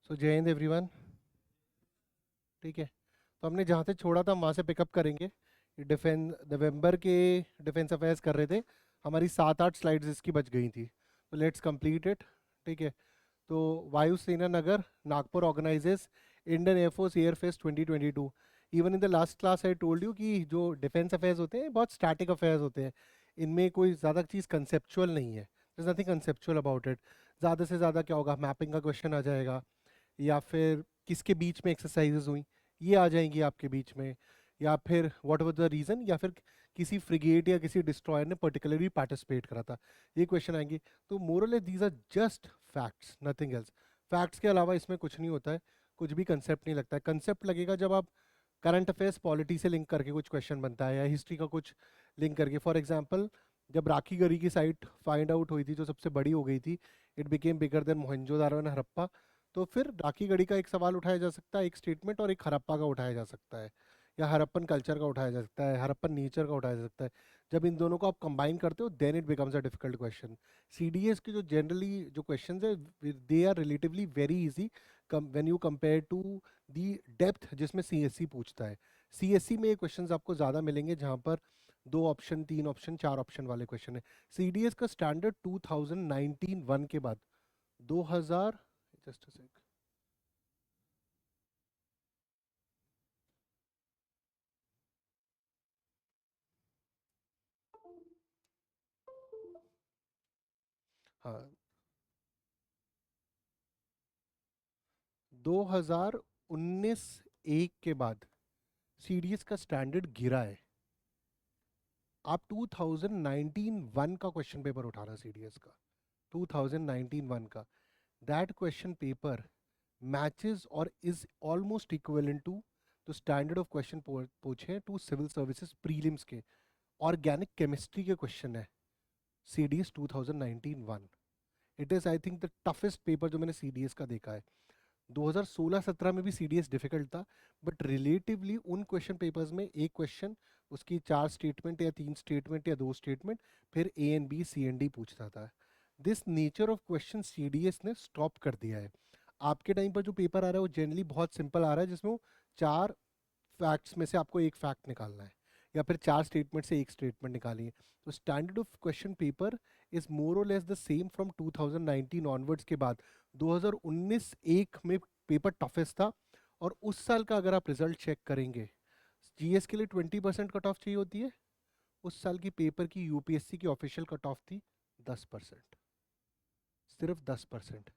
सो जय हिंद एवरीवन। ठीक है, तो हमने जहाँ से छोड़ा था वहाँ से पिकअप करेंगे। डिफेंस नवंबर के डिफेंस अफेयर्स कर रहे थे। हमारी 7-8 स्लाइड्स इसकी बच गई थी, तो लेट्स कंप्लीट इट। ठीक है, तो Vayusena Nagar Nagpur organises Indian air force Airfest 2022। Even in the last class I told you कि जो डिफेंस अफेयर्स होते हैं बहुत स्टैटिक अफेयर्स होते हैं। इनमें कोई ज़्यादा चीज़ कंसेप्चुअल नहीं है, there's nothing conceptual about it। ज़्यादा से ज़्यादा क्या होगा, मैपिंग का क्वेश्चन आ जाएगा, या फिर किसके बीच में एक्सरसाइजेज हुई ये आ जाएंगी आपके बीच में, या फिर व्हाट वाज द रीज़न, या फिर किसी फ्रिगेट या किसी डिस्ट्रॉयर ने पर्टिकुलरली पार्टिसिपेट करा था, ये क्वेश्चन आएंगे। तो more or less these are just facts, nothing else. Facts के अलावा इसमें कुछ नहीं होता है, कुछ भी कंसेप्ट नहीं लगता है। कंसेप्ट लगेगा जब आप करंट अफेयर्स पॉलिटी से लिंक करके कुछ क्वेश्चन बनता है, या हिस्ट्री का कुछ लिंक करके। फॉर एग्जाम्पल, जब राखी गढ़ी की साइट फाइंड आउट हुई थी जो सबसे बड़ी हो गई थी, it became bigger than Mohenjodaro and Harappa, तो फिर राखी गढ़ी का एक सवाल उठाया जा सकता है, एक स्टेटमेंट, और एक हड़प्पा का उठाया जा सकता है, या हड़प्पन कल्चर का उठाया जा सकता है, हड़प्पन नेचर का उठाया जा सकता है। जब इन दोनों को आप कंबाइन करते हो then it becomes a difficult question. CDS के जो जनरली जो क्वेश्चंस है they are relatively very easy when you compare to the depth जिसमें सीएससी पूछता है। सीएससी में ये क्वेश्चंस आपको ज़्यादा मिलेंगे जहाँ पर 2 ऑप्शन, 3 ऑप्शन, 4 ऑप्शन वाले क्वेश्चन है। सीडीएस का स्टैंडर्ड 2019 के बाद 2000, जस्ट अ सेक, हाँ, 2019 एक के बाद सीडीएस का स्टैंडर्ड गिरा है। आप 2019 का क्वेश्चन पेपर उठाना सीडीएस का, 2019 का, दैट क्वेश्चन पेपर मैचेस और is almost equivalent to the standard of question पूछे टू सिविल सर्विसेज प्रीलिम्स के। ऑर्गेनिक केमिस्ट्री के क्वेश्चन है CDS 2019-1। It is I think the toughest paper जो मैंने सीडीएस का देखा है। 2016-17 में भी सीडीएस डिफिकल्ट था, बट रिलेटिवली उन क्वेश्चन पेपर्स में एक क्वेश्चन, उसकी 4 स्टेटमेंट या 3 स्टेटमेंट या 2 स्टेटमेंट, फिर A and B C and D पूछता था। This nature of question CDS ने स्टॉप कर दिया है। आपके टाइम पर जो पेपर आ रहा है वो जनरली बहुत सिंपल आ रहा है, जिसमें वो 4 फैक्ट्स में से आपको एक फैक्ट निकालना है, या फिर 4 स्टेटमेंट से एक स्टेटमेंट निकालिए। तो standard of question paper is more or less the same from 2019 onwards के बाद। 2019 एक में पेपर टफेस्ट था, और उस साल का अगर आप रिजल्ट चेक करेंगे, जीएस के लिए 20% कट ऑफ चाहिए होती है, उस साल की पेपर की यूपीएससी की ऑफिशियल कट ऑफ थी 10%, सिर्फ 10%,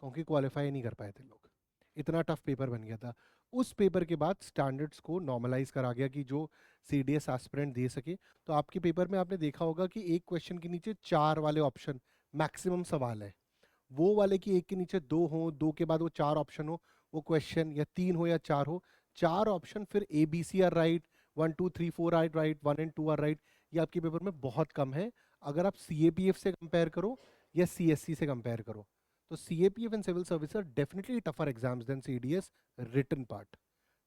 क्योंकि क्वालिफाई नहीं कर पाए थे लोग। इतना टफ पेपर बन गया था। उस पेपर के बाद स्टैंडर्ड्स को नॉर्मलाइज करा गया कि जो सीडीएस एस्पिरेंट दे सके। तो आपके पेपर में आपने देखा होगा कि एक क्वेश्चन के नीचे 4 वाले ऑप्शन मैक्सिमम सवाल है, वो वाले की एक के नीचे 2 हो, 2 के बाद वो 4 ऑप्शन हो, वो क्वेश्चन या 3 हो या 4 हो, 4 ऑप्शन, फिर A B C are right, 1 2 3 4 are right, 1 and 2 are right. ये आपके पेपर में बहुत कम है अगर आप सीएपीएफ से कंपेयर करो या सीएससी से कंपेयर करो। तो CAPF and civil service are definitely tougher exams than CDS written part.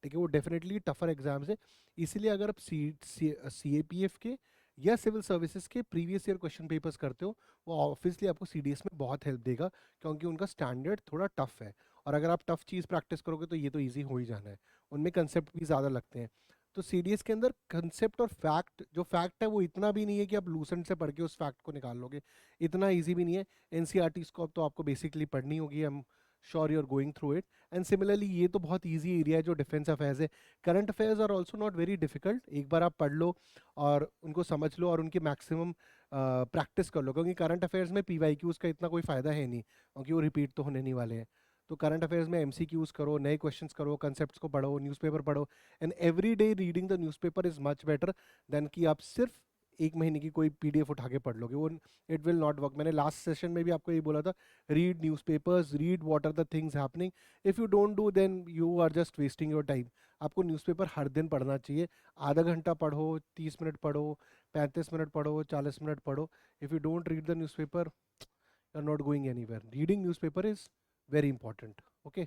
ठीक है, वो डेफिनेटली टफर एग्जाम्स है। इसीलिए अगर आप सीएपीएफ के या सिविल सर्विसेज के प्रीवियस ईयर क्वेश्चन पेपर्स करते हो, वो ऑब्वियसली आपको सीडीएस में बहुत हेल्प देगा, क्योंकि उनका स्टैंडर्ड थोड़ा टफ है। और अगर आप टफ चीज़ प्रैक्टिस करोगे तो ये तो ईजी हो ही जाना है, उनमें कंसेप्ट भी ज़्यादा लगते हैं। तो सीडीएस के अंदर कंसेप्ट और फैक्ट, जो फैक्ट है वो इतना भी नहीं है कि आप लूसेंट से पढ़ के उस फैक्ट को निकाल लोगे, इतना ईजी भी नहीं है। एनसीईआरटी को अब तो आपको बेसिकली पढ़नी होगी, I am sure you are going through it. And similarly ये तो बहुत ईजी एरिया है जो डिफेंस अफेयर्स है। Current affairs are also not very difficult, एक बार आप पढ़ लो और उनको समझ लो और उनकी मैक्सिमम प्रैक्टिस कर लो, क्योंकि करंट अफेयर्स में पीवाईक्यूज का इतना कोई फ़ायदा है नहीं, क्योंकि वो रिपीट तो होने नहीं वाले हैं। तो करंट अफेयर्स में एमसीक्यूज करो, नए क्वेश्चंस करो, कंसेप्ट्स को पढ़ो, न्यूज़पेपर पढ़ो। And every day reading the newspaper is much better than कि आप सिर्फ एक महीने की कोई पीडीएफ उठा के पढ़ लोगे, वो इट विल नॉट वर्क। मैंने लास्ट सेशन में भी आपको ये बोला था, read newspapers, read what are the things happening. If you don't do then you are just wasting your time. आपको न्यूज़पेपर हर दिन पढ़ना चाहिए, आधा घंटा पढ़ो, 30 मिनट पढ़ो, 35 मिनट पढ़ो, 40 मिनट पढ़ो। If you don't read the newspaper you are not going anywhere. Reading newspaper is very important. Okay,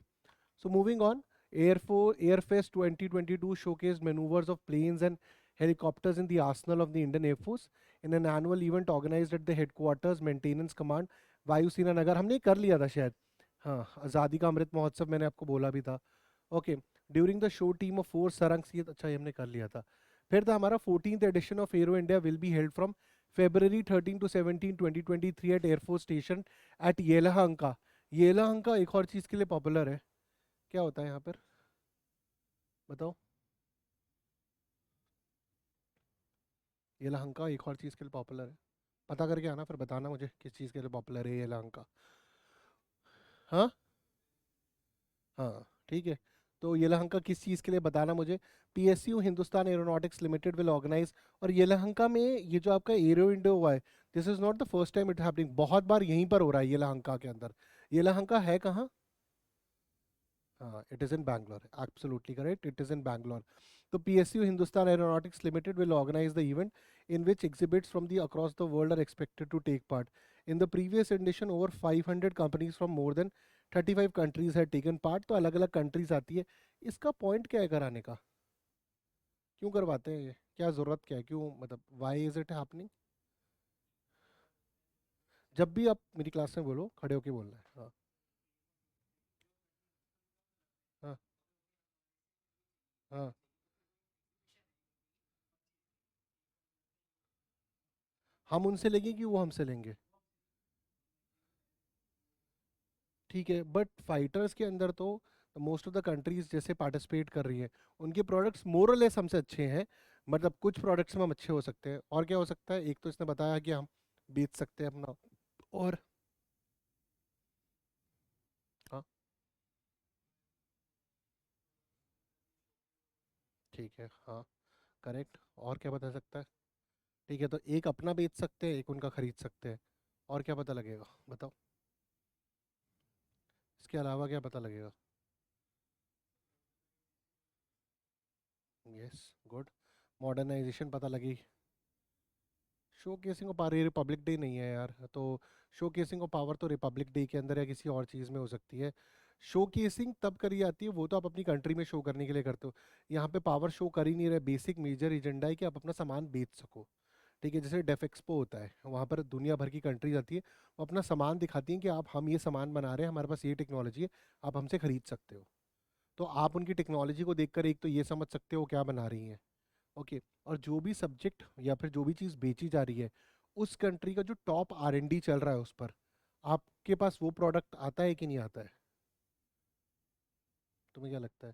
so moving on, Airfest 2022 showcased maneuvers of planes and helicopters in the arsenal of the Indian Air Force in an annual event organized at the headquarters maintenance command वायुसेना नगर। हमने कर लिया था शायद, हाँ, आज़ादी का अमृत महोत्सव मैंने आपको बोला भी था। Okay, during the show team of 4 सरंग्स, ये अच्छा ये हमने कर लिया था। फिर था हमारा 14th edition of Aero India will be held from February 13 to 17 2023 at air force station at Yelahanka. Yelahanka एक और चीज़ के लिए पॉपुलर है, क्या होता है यहाँ पर, बताओ। येलहंका एक और चीज़ के लिए पॉपुलर है, पता करके आना फिर बताना मुझे किस चीज़ के लिए पॉपुलर है येलहंका। हाँ हाँ ठीक है, तो येलहंका किस चीज़ के लिए बताना मुझे। PSU Hindustan aeronautics limited will organise, और येलहंका में ये जो आपका एरो इंडिया हुआ है, this is not the first time it happening, बहुत बार यहीं पर हो रहा है येलहंका के अंदर। येलहंका है कहाँ? हाँ, it is in Bangalore, absolutely correct, it is in Bangalore. तो PSU Hindustan aeronautics limited will organize the event in which exhibits from the across the world are expected to take part. In the previous edition, over 500 companies from more than 35 countries had taken part. तो अलग अलग countries आती है। इसका point क्या है कराने का, क्यों करवाते हैं ये, क्या ज़रूरत क्या है, क्यों, मतलब वाई इज़ इट हैपनिंग? जब भी आप मेरी क्लास में बोलो खड़े होके बोलना है। हाँ हाँ हाँ। हम उनसे लेंगे कि वो हमसे लेंगे? ठीक है, बट फाइटर्स के अंदर तो मोस्ट ऑफ द कंट्रीज जैसे पार्टिसिपेट कर रही है, उनके प्रोडक्ट्स मोर और लेस हमसे अच्छे हैं। मतलब कुछ प्रोडक्ट्स में हम अच्छे हो सकते हैं, और क्या हो सकता है, एक तो इसने बताया कि हम बेच सकते हैं अपना, और हाँ ठीक है, हाँ करेक्ट, और क्या बता सकता है? ठीक है, तो एक अपना बेच सकते हैं, एक उनका खरीद सकते हैं, और क्या पता लगेगा, बताओ। इसके अलावा क्या पता लगेगा? यस, गुड, मॉडर्नाइजेशन पता लगी। शो केसिंग ऑफ पावर, ये रिपब्लिक डे नहीं है यार, तो शो केसिंग ऑफ पावर तो रिपब्लिक डे के अंदर या किसी और चीज़ में हो सकती है। शो केसिंग तब करी जाती है, वो तो आप अपनी कंट्री में शो करने के लिए करते हो। यहाँ पे पावर शो कर ही नहीं रहे, बेसिक मेजर एजेंडा है कि आप अपना सामान बेच सको। ठीक है, जैसे डेफ एक्सपो होता है, वहाँ पर दुनिया भर की कंट्रीज आती है, वो अपना सामान दिखाती हैं कि आप, हम ये सामान बना रहे हैं, हमारे पास ये टेक्नोलॉजी है, आप हमसे खरीद सकते हो। तो आप उनकी टेक्नोलॉजी को देखकर एक तो ये समझ सकते हो क्या बना रही हैं। ओके, और जो भी सब्जेक्ट या फिर जो भी चीज़ बेची जा रही है, उस कंट्री का जो टॉप R&D चल रहा है उस पर, आपके पास वो प्रोडक्ट आता है कि नहीं आता है? तुम्हें क्या लगता है,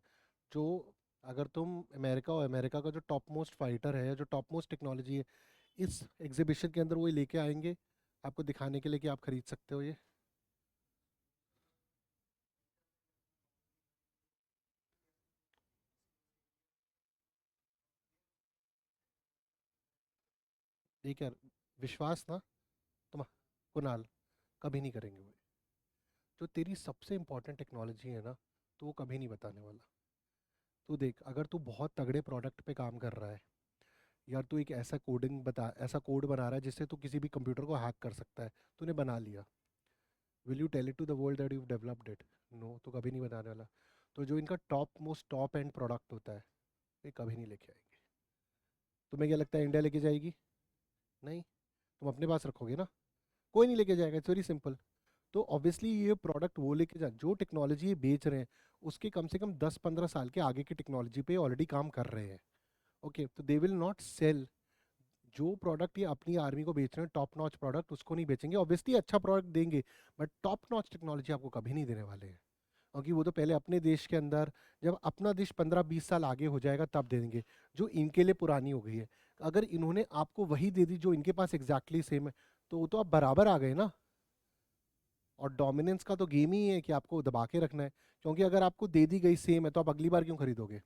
जो, अगर तुम अमेरिका और अमेरिका का जो टॉप मोस्ट फाइटर है या जो टॉप मोस्ट टेक्नोलॉजी है, इस एग्जीबिशन के अंदर वो लेके आएंगे आपको दिखाने के लिए कि आप खरीद सकते हो ये? ठीक है, विश्वास ना, तुम, कुणाल, कभी नहीं करेंगे वो। जो तेरी सबसे इंपॉर्टेंट टेक्नोलॉजी है ना, तो वो कभी नहीं बताने वाला। तू देख, अगर तू बहुत तगड़े प्रोडक्ट पे काम कर रहा है, यार तू एक ऐसा कोडिंग बता, ऐसा कोड बना रहा है जिससे तू किसी भी कंप्यूटर को हैक कर सकता है, तूने बना लिया, will you tell it to the world that you developed it? No, तो कभी नहीं बताने वाला। तो जो इनका top most top end product होता है, ये कभी नहीं लेके आएंगे। तुम्हें क्या लगता है इंडिया लेके जाएगी? नहीं, तुम अपने पास रखोगे ना, कोई नहीं लेके जाएगा, इट्स वेरी सिंपल। तो ऑब्वियसली ये प्रोडक्ट वो लेके जा, जो टेक्नोलॉजी ये बेच रहे हैं, उसके कम से कम 10-15 साल के आगे की टेक्नोलॉजी पे ऑलरेडी काम कर रहे हैं। ओके, तो दे विल नॉट सेल, जो प्रोडक्ट ये अपनी आर्मी को बेच रहे हैं टॉप नॉच प्रोडक्ट, उसको नहीं बेचेंगे। ऑब्वियसली अच्छा प्रोडक्ट देंगे, बट टॉप नॉच टेक्नोलॉजी आपको कभी नहीं देने वाले हैं, क्योंकि वो तो पहले अपने देश के अंदर, जब अपना देश 15-20 साल आगे हो जाएगा तब दे देंगे, जो इनके लिए पुरानी हो गई है। अगर इन्होंने आपको वही दे दी जो इनके पास एग्जैक्टली सेम है, तो वो तो आप बराबर आ गए ना। और डोमिनेंस का तो गेम ही है कि आपको दबा के रखना है, क्योंकि अगर आपको दे दी गई सेम है तो आप अगली बार क्यों खरीदोगे,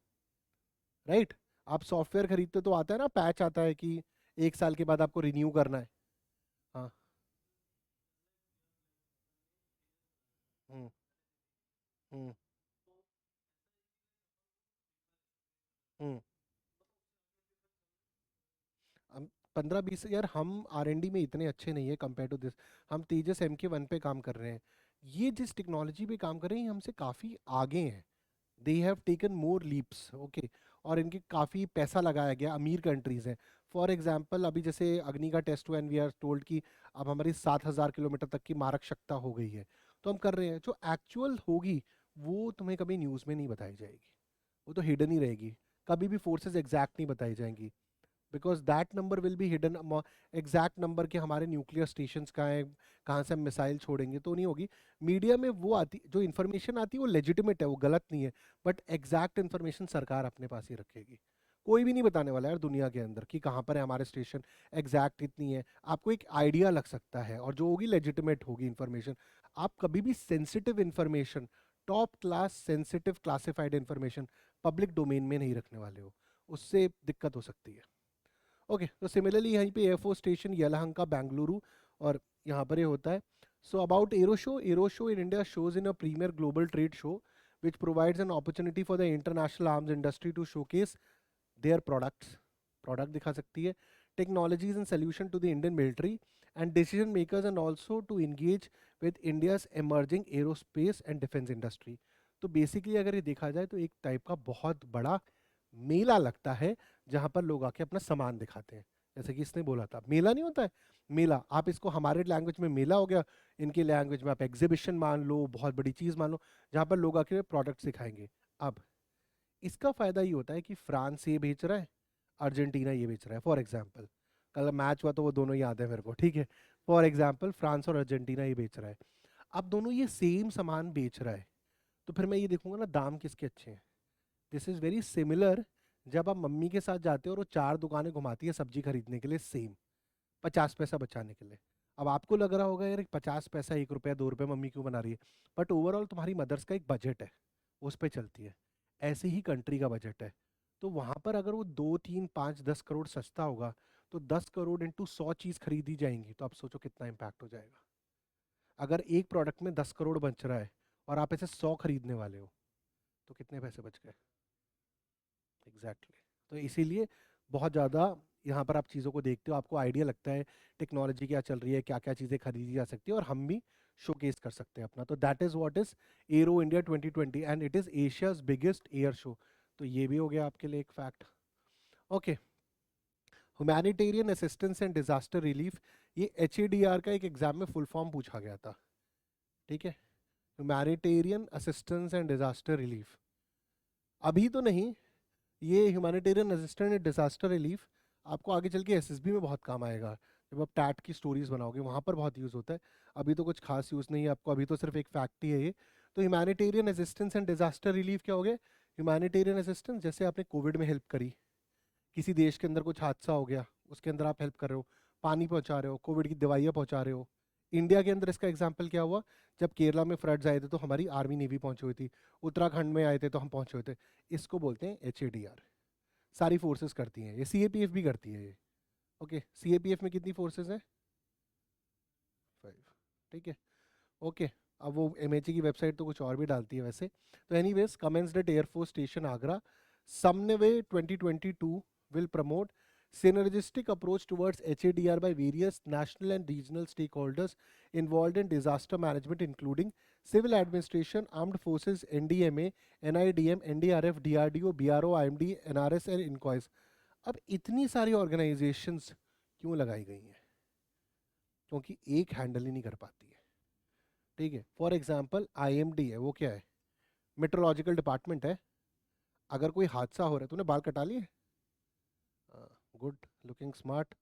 राइट? आप सॉफ्टवेयर खरीदते तो आता है ना, पैच आता है कि 1 साल के बाद आपको रिन्यू करना है। हाँ। हम्म हम्म हम्म। हम 15-20, यार हम R&D में इतने अच्छे नहीं है कंपेयर टू दिस। हम तेजस MK1 पे काम कर रहे हैं, ये जिस टेक्नोलॉजी पे काम कर रहे हैं ये हमसे काफ़ी आगे हैं। They have taken more leaps, okay, और इनके काफ़ी पैसा लगाया गया, अमीर कंट्रीज़ हैं। फॉर एग्जांपल, अभी जैसे अग्नि का टेस्ट हुआ एंड वी आर टोल्ड कि अब हमारी 7,000 किलोमीटर तक की मारक क्षमता हो गई है। तो हम कर रहे हैं। जो एक्चुअल होगी वो तुम्हें कभी न्यूज़ में नहीं बताई जाएगी, वो तो हिडन ही रहेगी। कभी भी फोर्सेस एग्जैक्ट नहीं बताई जाएंगी, because that number will be hidden. Exact number के हमारे न्यूक्लियर स्टेशंस कहाँ हैं, कहाँ से हम मिसाइल छोड़ेंगे, तो नहीं होगी। मीडिया में वो आती, जो इन्फॉर्मेशन आती है वो लेजिटिमेट है, वो गलत नहीं है, बट एग्जैक्ट इन्फॉर्मेशन सरकार अपने पास ही रखेगी। कोई भी नहीं बताने वाला यार दुनिया के अंदर कि कहाँ पर है हमारे स्टेशन, एग्जैक्ट इतनी है। आपको एक आइडिया लग सकता है, और जो होगी लेजिटिमेट होगी इन्फॉर्मेशन। आप कभी भी sensitive information, top class sensitive classified information public domain में नहीं रखने वाले हो, उससे दिक्कत हो सकती है। ओके, तो सिमिलरली यहीं पे एयरफोर्स स्टेशन यलहंका बेंगलुरु, और यहाँ पर ये होता है। So about aero show in India shows in a premier global trade show which provides an opportunity for the international arms industry to showcase their product दिखा सकती है, technologies and solution to the Indian military and decision makers, and also to engage with India's emerging aerospace and defense industry। तो basically अगर ये देखा जाए तो एक टाइप का बहुत बड़ा मेला लगता है, जहाँ पर लोग आके अपना सामान दिखाते हैं। जैसे कि इसने बोला था, मेला नहीं होता है, मेला। आप इसको हमारे लैंग्वेज में मेला हो गया, इनकी लैंग्वेज में आप एग्जीबिशन मान लो, बहुत बड़ी चीज़ मान लो, जहाँ पर लोग आके प्रोडक्ट्स दिखाएंगे। अब इसका फ़ायदा ये होता है कि फ्रांस ये बेच रहा है, अर्जेंटीना ये बेच रहा है। फॉर एग्जाम्पल, कल मैच हुआ तो वो दोनों याद है मेरे को, ठीक है। फॉर एग्जाम्पल फ्रांस और अर्जेंटीना ये बेच रहा है। अब दोनों ये सेम सामान बेच रहा है, तो फिर मैं ये देखूंगा ना दाम किसके अच्छे हैं। दिस इज़ वेरी सिमिलर, जब आप मम्मी के साथ जाते हो और वो 4 दुकानें घुमाती है सब्जी खरीदने के लिए, सेम 50 पैसा बचाने के लिए। अब आपको लग रहा होगा यार 50 पैसा, 1 रुपया 2 रुपये मम्मी क्यों बना रही है, बट ओवरऑल तुम्हारी मदर्स का एक बजट है, उस पर चलती है। ऐसे ही कंट्री का बजट है, तो वहाँ पर अगर वो 2 3 5 10 करोड़ सस्ता होगा, तो 10 करोड़ इंटू 100 चीज़ खरीदी जाएंगी, तो आप सोचो कितना इम्पैक्ट हो जाएगा। अगर एक प्रोडक्ट में 10 करोड़ बच रहा है और आप इसे 100 खरीदने वाले हो, तो कितने पैसे बच गए। एग्जैक्टली तो इसीलिए बहुत ज़्यादा यहाँ पर आप चीज़ों को देखते हो, आपको आइडिया लगता है टेक्नोलॉजी क्या चल रही है, क्या क्या चीज़ें खरीदी जा सकती है, और हम भी शोकेस कर सकते हैं अपना। तो that is what is arrow India 2020, and it is Asia's biggest air show. तो ये भी हो गया आपके लिए एक fact. Okay, humanitarian assistance and disaster relief, ये HADR का एक एग्जाम में फुल फॉर्म पूछा गया था, ठीक है। Humanitarian assistance and disaster relief, अभी तो नहीं, ये humanitarian assistant and disaster relief आपको आगे चल के SSB में बहुत काम आएगा। जब आप टैट की स्टोरीज बनाओगे वहाँ पर बहुत यूज़ होता है। अभी तो कुछ खास यूज़ नहीं है आपको, अभी तो सिर्फ एक फैक्ट ही है ये। तो humanitarian assistance and disaster relief क्या हो गया। ह्यूमैनिटेरियन असिस्टेंस, जैसे आपने कोविड में हेल्प करी, किसी देश के अंदर कुछ हादसा हो गया, उसके अंदर आप हेल्प कर रहे हो, पानी पहुँचा रहे हो, कोविड की दवाइयाँ पहुँचा रहे हो। इंडिया के अंदर इसका एग्जाम्पल क्या हुआ, जब केरला में फ्लड्स आए थे तो हमारी आर्मी नेवी पहुंची हुई थी, उत्तराखंड में आए थे तो हम पहुंचे हुए थे। इसको बोलते हैं HADR। सारी फोर्सेस करती हैं ये, CAPF भी करती है ये। ओके, CAPF में कितनी फोर्सेस हैं, 5, ठीक है। ओके, अब वो MHA की वेबसाइट तो कुछ और भी डालती है वैसे। तो anyways, commenced at air force station Agra, Samanvay 2022 will promote synergistic approach towards HADR by various national and regional stakeholders involved in disaster management, including civil administration, armed forces, NDMA, NIDM, NDRF, DRDO, BRO, IMD, NRS and INCOIS। अब इतनी सारी organisations क्यों लगाई गई हैं, क्योंकि एक handle ही नहीं कर पाती है, ठीक है। फॉर एग्जांपल IMD है, वो क्या है, मेट्रोलॉजिकल डिपार्टमेंट है। अगर कोई हादसा हो रहा है, तूने बाल कटा लिए, गुड लुकिंग स्मार्ट,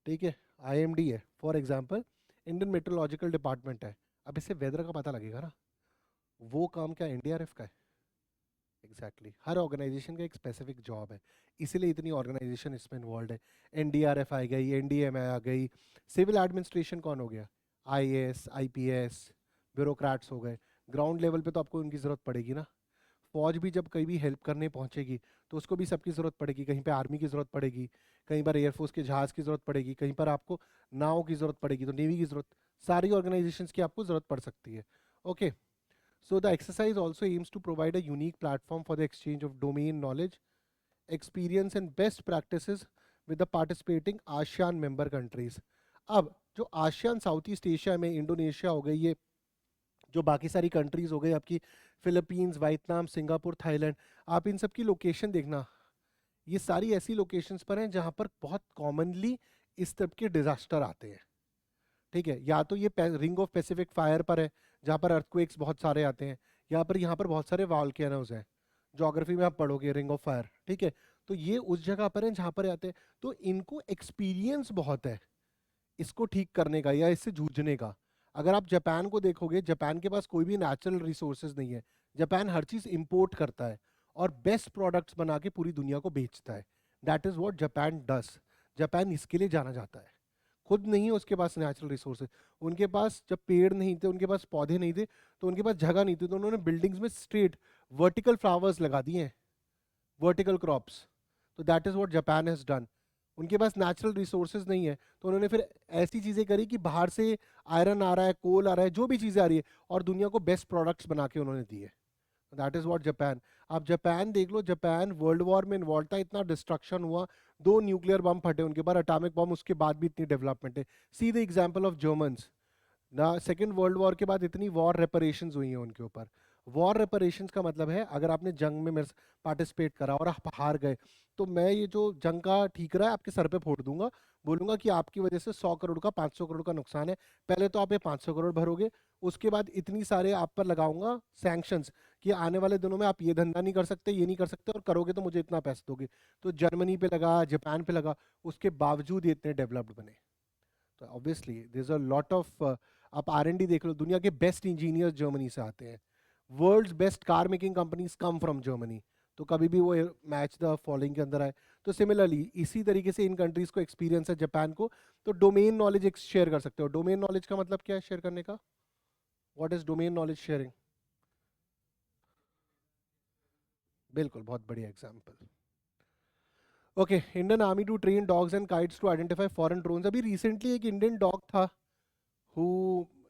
ठीक है। IMD है for example, Indian meteorological department है। अब इससे वेदर का पता लगेगा ना, वो काम क्या NDRF का है। एग्जैक्टली हर ऑर्गेनाइजेशन का एक स्पेसिफिक जॉब है, इसीलिए इतनी ऑर्गेनाइजेशन इसमें इन्वॉल्व है। NDRF आ गई, NDMA आ गई, सिविल एडमिनिस्ट्रेशन कौन हो गया, IAS IPS, ब्यूरोक्रेट्स हो गए। ग्राउंड लेवल पे तो आपको उनकी ज़रूरत पड़ेगी ना। फौज भी जब कहीं भी हेल्प करने पहुंचेगी तो उसको भी सबकी ज़रूरत पड़ेगी, कहीं पे आर्मी की ज़रूरत पड़ेगी, कहीं पर एयरफोर्स के जहाज़ की ज़रूरत पड़ेगी, कहीं पर आपको नाव की ज़रूरत पड़ेगी, तो नेवी की ज़रूरत, सारी ऑर्गेनाइजेशंस की आपको ज़रूरत पड़ सकती है। Okay, so the exercise also aims to provide a unique platform for the exchange of domain knowledge, experience and best practices with the participating ASEAN member countries। अब जो आसियान साउथ ईस्ट एशिया में, Indonesia हो गई, ये जो बाकी सारी countries हो गई आपकी, फिलीपींस, वियतनाम, सिंगापुर, थाईलैंड, आप इन सब की लोकेशन देखना, ये सारी ऐसी लोकेशंस पर हैं जहाँ पर बहुत कॉमनली इस तरह के डिजास्टर आते हैं, ठीक है। या तो ये रिंग ऑफ पैसिफिक फायर पर है, जहाँ पर अर्थक्वेक्स बहुत सारे आते हैं, यहाँ पर बहुत सारे वॉल्केनोज हैं, ज्योग्राफी में आप पढ़ोगे रिंग ऑफ फायर, ठीक है। तो ये उस जगह पर है जहाँ पर आते हैं, तो इनको एक्सपीरियंस बहुत है इसको ठीक करने का या इससे जूझने का। अगर आप जापान को देखोगे, जापान के पास कोई भी नेचुरल रिसोर्सेज नहीं है, जापान हर चीज इंपोर्ट करता है और बेस्ट प्रोडक्ट्स बना के पूरी दुनिया को बेचता है। That is what Japan does. Japan इसके लिए जाना जाता है। खुद नहीं है उसके पास नेचुरल रिसोर्सेज, उनके पास जब पेड़ नहीं थे, उनके पास पौधे नहीं थे, तो उनके पास जगह नहीं थी, तो उन्होंने बिल्डिंग्स में स्ट्रेट वर्टिकल फ्लावर्स लगा दिए हैं, वर्टिकल क्रॉप्स। तो that is what Japan has done. उनके पास नेचुरल रिसोर्सेज नहीं है, तो उन्होंने फिर ऐसी चीज़ें करी कि बाहर से आयरन आ रहा है, कोल आ रहा है, जो भी चीज़ें आ रही है, और दुनिया को बेस्ट प्रोडक्ट्स बना के उन्होंने दिए। That is what Japan. आप जापान देख लो, जापान वर्ल्ड वॉर में इन्वॉल्व था, इतना डिस्ट्रक्शन हुआ, 2 न्यूक्लियर बम फटे उनके बाद, एटॉमिक बम, उसके बाद भी इतनी डेवलपमेंट है। See the example of Germans ना, सेकेंड वर्ल्ड वॉर के बाद इतनी वॉर रेपरेशंस हुई हैं उनके ऊपर। वॉर रेपरेशंस का मतलब है, अगर आपने जंग में मेरे पार्टिसिपेट करा और आप हार गए, तो मैं ये जो जंग का ठीक रहा है आपके सर पे फोड़ दूंगा, बोलूंगा कि आपकी वजह से 100 करोड़ का 500 करोड़ का नुकसान है, पहले तो आप ये 500 करोड़ भरोगे, उसके बाद इतनी सारे आप पर लगाऊंगा सैंक्शंस कि आने वाले दिनों में आप ये धंधा नहीं कर सकते, ये नहीं कर सकते, और करोगे तो मुझे इतना पैसा दोगे। तो जर्मनी पे लगा, जापान पे लगा, उसके बावजूद ये इतने डेवलप्ड बने। तो obviously there is a lot of, आप R&D देख लो, दुनिया के बेस्ट इंजीनियर्स जर्मनी से आते हैं, world's best car making companies come from Germany. तो कभी भी वो मैच द फॉलोइंग के अंदर आए। तो सिमिलरली इसी तरीके से इन कंट्रीज को एक्सपीरियंस है, जापान को। तो डोमेन नॉलेज एक शेयर कर सकते हो। डोमेन नॉलेज का मतलब क्या है शेयर करने का? What is domain knowledge sharing? बिल्कुल, बहुत बढ़िया example. Okay, Indian army to train dogs and kites to identify foreign drones. अभी रिसेंटली एक इंडियन डॉग था who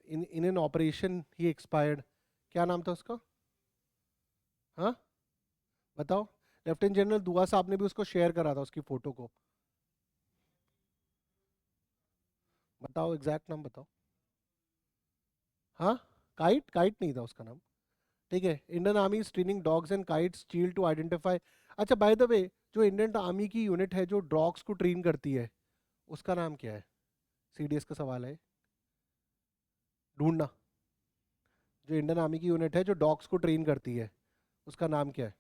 in an operation he expired. क्या नाम था उसका? हाँ, बताओ। लेफ्टिनेंट जनरल दुआ साहब ने भी उसको शेयर करा था, उसकी फोटो को। बताओ, एग्जैक्ट नाम बताओ। हाँ, काइट, काइट नहीं था उसका नाम। ठीक है, Indian army is training dogs and kites चील टू आइडेंटिफाई। अच्छा, बाय द वे, जो इंडियन आर्मी की यूनिट है जो डॉग्स को ट्रेन करती है, उसका नाम क्या है? CDS का सवाल है, ढूंढना। जो इंडियन आर्मी की यूनिट है जो डॉग्स को ट्रेन करती है, उसका नाम क्या है?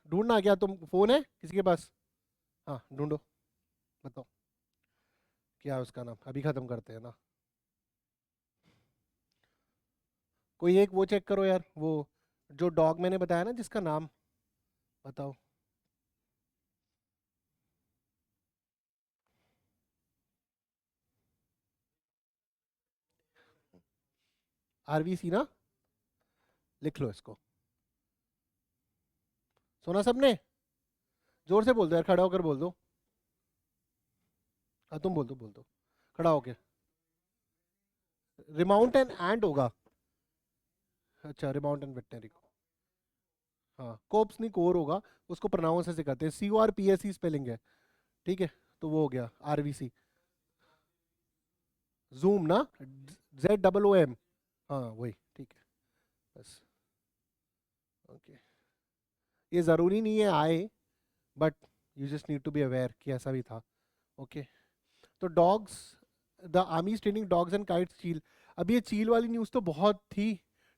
ढूंढना। क्या तुम, फोन है किसी के पास? हाँ, ढूंढो, बताओ क्या है उसका नाम। अभी खत्म करते हैं ना। कोई एक वो चेक करो यार, वो जो डॉग मैंने बताया ना जिसका नाम, बताओ। RVC ना? लिख लो इसको। सुना सबने? जोर से बोल दो यार, खड़ा होकर बोल दो। हाँ, तुम बोल दो, बोल दो खड़ा होके। रिमाउंट एंड एंड होगा। अच्छा, रिमाउंट एंड वेटनरी को। हाँ, कोप्स नहीं, कोर होगा। उसको प्रोनाउंस से सिखाते हैं, CORPSE स्पेलिंग है। ठीक है, तो वो हो गया RVC। जूम ना, ZOOM। हाँ वही, ठीक है, बस। ओके, ये ज़रूरी नहीं है आए, but you just need to be aware कि ऐसा भी था। ओके, तो dogs, the army is training dogs and kites चील। अभी ये चील वाली न्यूज़ तो बहुत थी,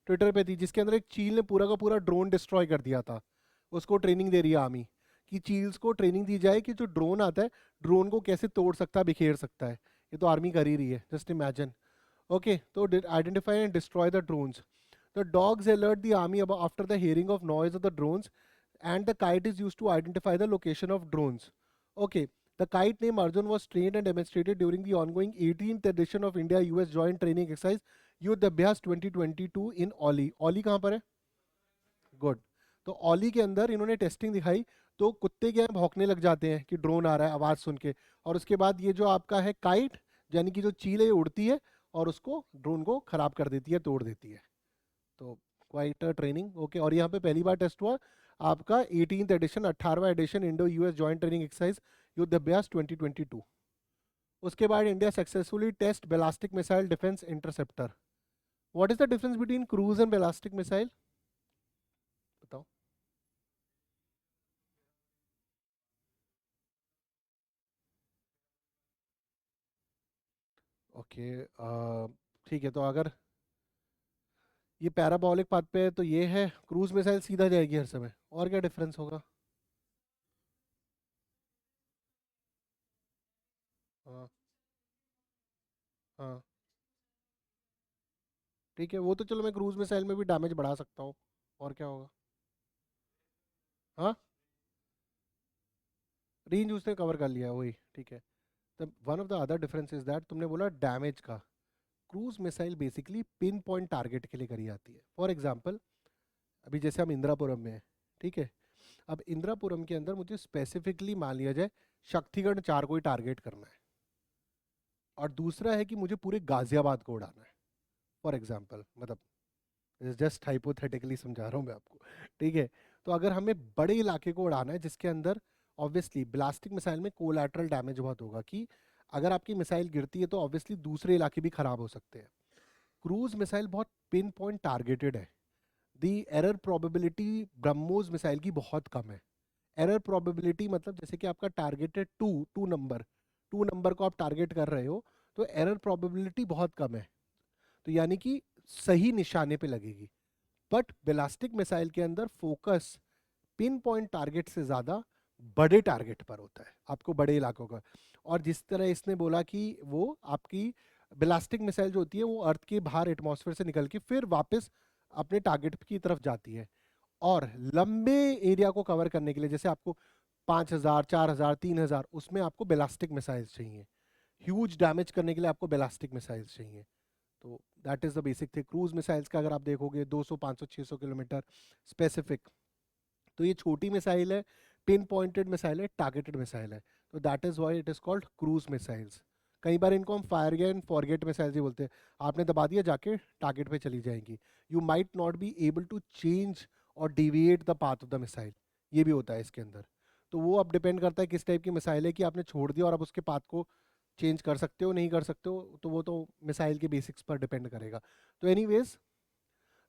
ट्विटर पे थी, जिसके अंदर एक चील ने पूरा का पूरा ड्रोन डिस्ट्रॉय कर दिया था। उसको ट्रेनिंग दे रही है आर्मी कि चील्स को ट्रेनिंग दी जाए कि जो ड्रोन आता है, ड्रोन को कैसे तोड़ सकता है, बिखेर सकता है। ये तो आर्मी कर ही रही है, जस्ट इमेजिन। ओके, तो identify and destroy the drones. The dogs alert the army about after the hearing of noise of the drones, and the kite is used to identify the location of drones. Okay, the kite named Arjun was trained and demonstrated during the ongoing 18th edition of India-US Joint Training Exercise Yuddh Abhyas 2022 in Oli. Oli कहाँ पर है? Good. तो ओली के अंदर इन्होंने testing दिखाई, तो कुत्ते क्या है, भौंकने लग जाते हैं कि ड्रोन आ रहा है आवाज़ सुन के। और उसके बाद ये जो आपका है काइट, यानी कि जो चील है, ये उड़ती है और उसको, ड्रोन को खराब कर देती है, तोड़ देती है। तो क्वाइट ट्रेनिंग। ओके, और यहाँ पे पहली बार टेस्ट हुआ आपका 18th एडिशन, 18वां edition Indo US joint training exercise Yudh Abhyas 2022। उसके बाद India successfully test ballistic missile defence interceptor. What is the difference between cruise and ballistic missile? बताओ। ओके, ठीक है, तो अगर ये पैराबोलिक पाथ पे है तो ये है, क्रूज मिसाइल सीधा जाएगी हर समय, और क्या डिफरेंस होगा? हाँ हाँ, ठीक है, वो तो चलो मैं क्रूज मिसाइल में भी डैमेज बढ़ा सकता हूँ, और क्या होगा? हाँ, रेंज उसने कवर कर लिया वही, ठीक है। तब one of the other difference is that तुमने बोला डैमेज का, cruise missile basically pin point target के लिए करी जाती है। फॉर एग्जांपल, अभी जैसे हम इंदिरापुरम में हैं, ठीक है, अब इंदिरापुरम के अंदर मुझे स्पेसिफिकली मान लिया जाए शक्तिगढ़ 4 को ही टारगेट करना है, और दूसरा है कि मुझे पूरे गाजियाबाद को उड़ाना है, फॉर एग्जांपल, मतलब जस्ट हाइपोथेटिकली समझा रहा हूँ मैं आपको, ठीक है। तो अगर हमें बड़े इलाके को उड़ाना है जिसके अंदर ऑब्वियसली ब्लास्टिक मिसाइल में कोलैटरल डैमेज बहुत होगा, कि अगर आपकी मिसाइल गिरती है तो ऑब्वियसली दूसरे इलाके भी खराब हो सकते हैं। क्रूज मिसाइल बहुत पिन पॉइंट टारगेटेड है। The error probability BrahMos missile की बहुत कम है। एरर प्रोबेबिलिटी मतलब जैसे कि आपका टारगेटेड टू नंबर को आप टारगेट कर रहे हो, तो एरर प्रोबेबिलिटी बहुत कम है, तो यानी कि सही निशाने पे लगेगी। बट बेलास्टिक मिसाइल के अंदर फोकस पिन पॉइंट टारगेट से ज़्यादा बड़े टारगेट पर होता है, आपको बड़े इलाकों का। और जिस तरह इसने बोला कि वो आपकी बेलास्टिक मिसाइल जो होती है वो अर्थ के बाहर एटमॉस्फेयर से निकल के फिर वापस अपने टारगेट की तरफ जाती है, और लंबे एरिया को कवर करने के लिए जैसे आपको 5,000, 4,000, 3,000, उसमें आपको बेलास्टिक मिसाइल्स चाहिए। ह्यूज डैमेज करने के लिए आपको बेलास्टिक मिसाइल्स चाहिए। तो that is the basic thing. Cruise missiles का अगर आप देखोगे 200, 500, 600 किलोमीटर स्पेसिफिक, तो ये छोटी मिसाइल है, पिन पॉइंटेड मिसाइल है, टारगेटेड मिसाइल है, तो that is why it is called cruise missiles. कई बार इनको हम फायर एंड फॉरगेट मिसाइल्स ही बोलते हैं, आपने दबा दिया जाके टारगेट पे चली जाएंगी। You might not be able to change or deviate the path of the missile, ये भी होता है इसके अंदर। तो वो अब डिपेंड करता है किस टाइप की मिसाइल है, कि आपने छोड़ दिया और अब उसके पाथ को चेंज कर सकते हो नहीं कर सकते हो, तो वो तो मिसाइल के बेसिक्स पर डिपेंड करेगा। तो एनीवेज,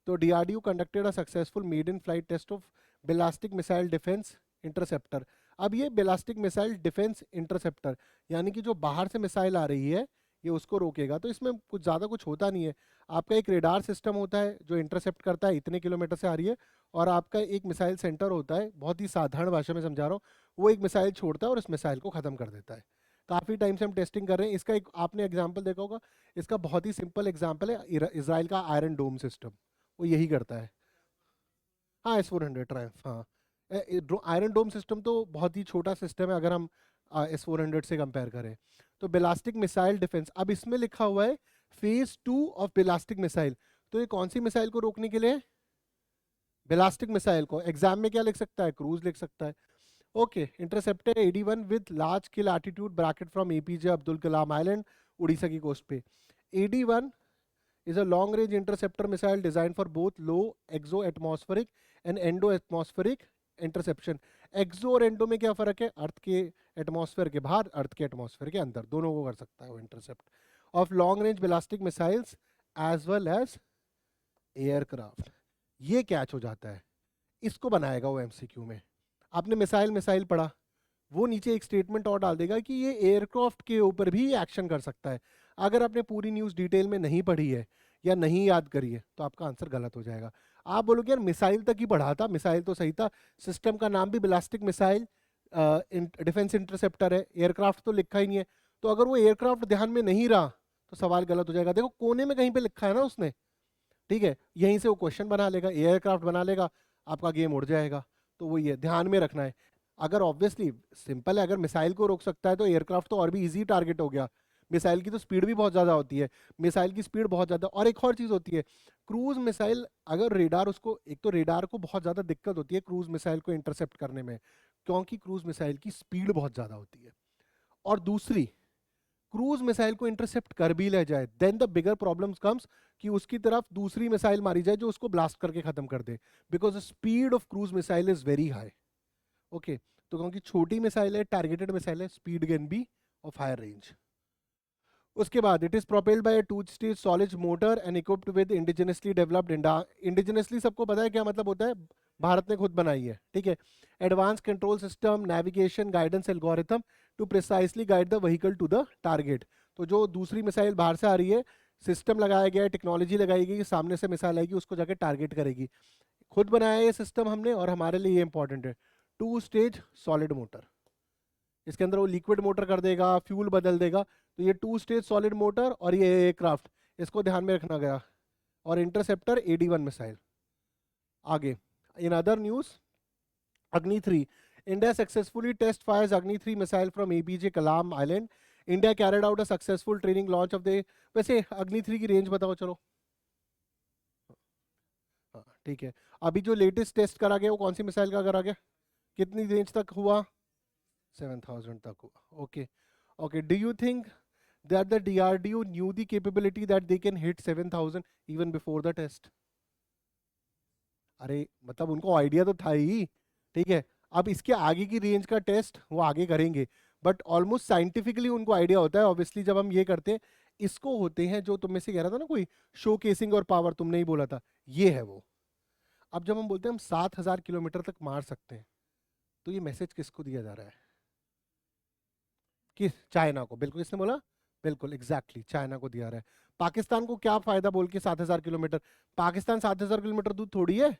तो DRDO conducted a successful maiden flight test of ballistic missile defense interceptor। अब ये ballistic missile defense interceptor यानी कि जो बाहर से मिसाइल आ रही है ये उसको रोकेगा। तो इसमें कुछ ज़्यादा कुछ होता नहीं है, आपका एक रेडार सिस्टम होता है जो इंटरसेप्ट करता है इतने किलोमीटर से आ रही है, और आपका एक मिसाइल सेंटर होता है, बहुत ही साधारण भाषा में समझा रहा हूँ, वो एक मिसाइल छोड़ता है और उस मिसाइल को ख़त्म कर देता है। काफ़ी टाइम से हम टेस्टिंग कर रहे हैं इसका। एक आपने एग्जाम्पल देखा होगा, इसका बहुत ही सिंपल एग्जाम्पल है इसराइल का आयरन डोम सिस्टम, वो यही करता है। हाँ, S-400 ट्रायम्फ, हाँ। आयरन डोम सिस्टम तो बहुत ही छोटा सिस्टम है अगर हम S-400 से कंपेयर करें। तो बेलास्टिक मिसाइल डिफेंस, अब इसमें लिखा हुआ है फेज 2 ऑफ बेलास्टिक मिसाइल, तो ये कौन सी मिसाइल को रोकने के लिए? बेलास्टिक मिसाइल को। एग्जाम में क्या लिख सकता है? क्रूज लिख सकता है। Okay, interceptor AD-1 with large kill attitude bracket from APJ Abdul Kalam island, Orissa की कोस्ट पे। AD-1 is a long range interceptor missile designed for both low exo-atmospheric and endo-atmospheric interception। एक्सो और एंडो में क्या फर्क है? अर्थ के एटमॉस्फेयर के बाहर, अर्थ के एटमॉस्फेयर के अंदर, दोनों को कर सकता है वो intercept of long range ballistic missiles as well as aircraft. ये कैच हो जाता है, इसको बनाएगा वो MCQ में। आपने मिसाइल मिसाइल पढ़ा, वो नीचे एक स्टेटमेंट और डाल देगा कि ये एयरक्राफ्ट के ऊपर भी एक्शन कर सकता है। अगर आपने पूरी न्यूज़ डिटेल में नहीं पढ़ी है या नहीं याद करी है तो आपका आंसर गलत हो जाएगा। आप बोलोगे यार मिसाइल तक ही पढ़ा था, मिसाइल तो सही था, सिस्टम का नाम भी बैलिस्टिक मिसाइल डिफेंस इंटरसेप्टर है, एयरक्राफ्ट तो लिखा ही नहीं है। तो अगर वो एयरक्राफ्ट ध्यान में नहीं रहा तो सवाल गलत हो जाएगा। देखो कोने में कहीं पे लिखा है ना उसने, ठीक है, यहीं से वो क्वेश्चन बना लेगा, एयरक्राफ्ट बना लेगा, आपका गेम उड़ जाएगा। तो वो ये ध्यान में रखना है। अगर ऑब्वियसली सिंपल है, अगर मिसाइल को रोक सकता है तो एयरक्राफ्ट तो और भी इजी टारगेट हो गया। मिसाइल की तो स्पीड भी बहुत ज़्यादा होती है, मिसाइल की स्पीड बहुत ज़्यादा। और एक और चीज़ होती है, क्रूज मिसाइल अगर रेडार उसको, एक तो रेडार को बहुत ज़्यादा दिक्कत होती है क्रूज मिसाइल को इंटरसेप्ट करने में, क्योंकि क्रूज मिसाइल की स्पीड बहुत ज़्यादा होती है। और दूसरी, क्रूज मिसाइल को इंटरसेप्ट कर भी ले जाए then the bigger problems comes, कि उसकी तरफ दूसरी मिसाइल मारी जाए जो उसको ब्लास्ट करके खत्म कर दे, because the speed of cruise missile is very high. Okay, तो क्योंकि छोटी मिसाइल है, टारगेटेड मिसाइल है, speed can be of higher range. उसके बाद it is propelled by two stage solid motor and equipped with indigenously developed indigenously सबको पता है क्या मतलब होता है, भारत ने खुद बनाई है, ठीक है। Advance control system, navigation, guidance algorithm to precisely guide the vehicle to the target. तो जो दूसरी मिसाइल बाहर से आ रही है, सिस्टम लगाया गया है, टेक्नोलॉजी लगाई गई, सामने से मिसाइल आएगी उसको जाके टारगेट करेगी। खुद बनाया है ये सिस्टम हमने, और हमारे लिए ये इंपॉर्टेंट है। 2 स्टेज सॉलिड मोटर, इसके अंदर वो लिक्विड मोटर कर देगा, फ्यूल बदल देगा। तो ये 2 स्टेज सॉलिड मोटर और ये एयरक्राफ्ट, इसको ध्यान में रखना गया। और इंटरसेप्टर AD-1 मिसाइल। आगे in other news, Agni 3, India successfully test fires Agni 3 missile from APJ Kalam Island. India carried out a successful training launch of the, वैसे Agni 3 की रेंज बताओ चलो। हाँ ठीक है, अभी जो लेटेस्ट टेस्ट करा गया वो कौन सी मिसाइल का करा गया, कितनी रेंज तक हुआ? 7000 तक हुआ। Okay okay, do you think that the DRDO knew the capability that they can hit 7000 even before the test? अरे मतलब उनको आइडिया तो था ही, ठीक है। अब इसके आगे की रेंज का टेस्ट वो आगे करेंगे, बट ऑलमोस्ट साइंटिफिकली उनको आइडिया होता है। ऑब्वियसली जब हम ये करते हैं, इसको होते हैं जो तुम में से कह रहा था ना कोई शो केसिंग और पावर, तुमने ही बोला था, ये है वो। अब जब हम बोलते हैं हम 7000 किलोमीटर तक मार सकते हैं, तो ये मैसेज किसको दिया जा रहा है? किस? चाइना को। बिल्कुल, इसने बोला बिल्कुल एग्जैक्टली चाइना को दिया रहा है। पाकिस्तान को क्या फायदा बोल के 7000 किलोमीटर, पाकिस्तान 7000 किलोमीटर दूर थोड़ी है,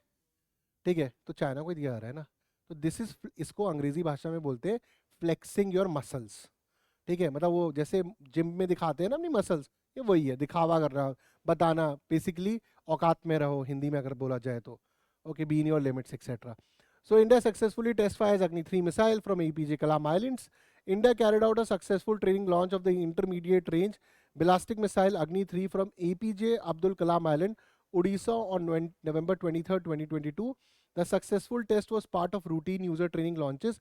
ठीक है, तो चाइना को ही दिया रहा है ना। तो दिस इज, इसको अंग्रेजी भाषा में बोलते हैं फ्लेक्सिंग योर मसल्स, ठीक है। मतलब वो जैसे जिम में दिखाते हैं ना अपनी मसल्स, ये वही है, दिखावा कर रहा, बताना, बेसिकली औकात में रहो हिंदी में अगर बोला जाए तो। Okay, be in your limits etcetera. So India successfully test fires Agni 3 missile from APJ Kalam Islands. India carried out a successful training launch of the intermediate range ballistic missile Agni 3 from APJ Abdul Kalam Island, Odisha on November 23rd, 2022. The successful test was part of routine user training launches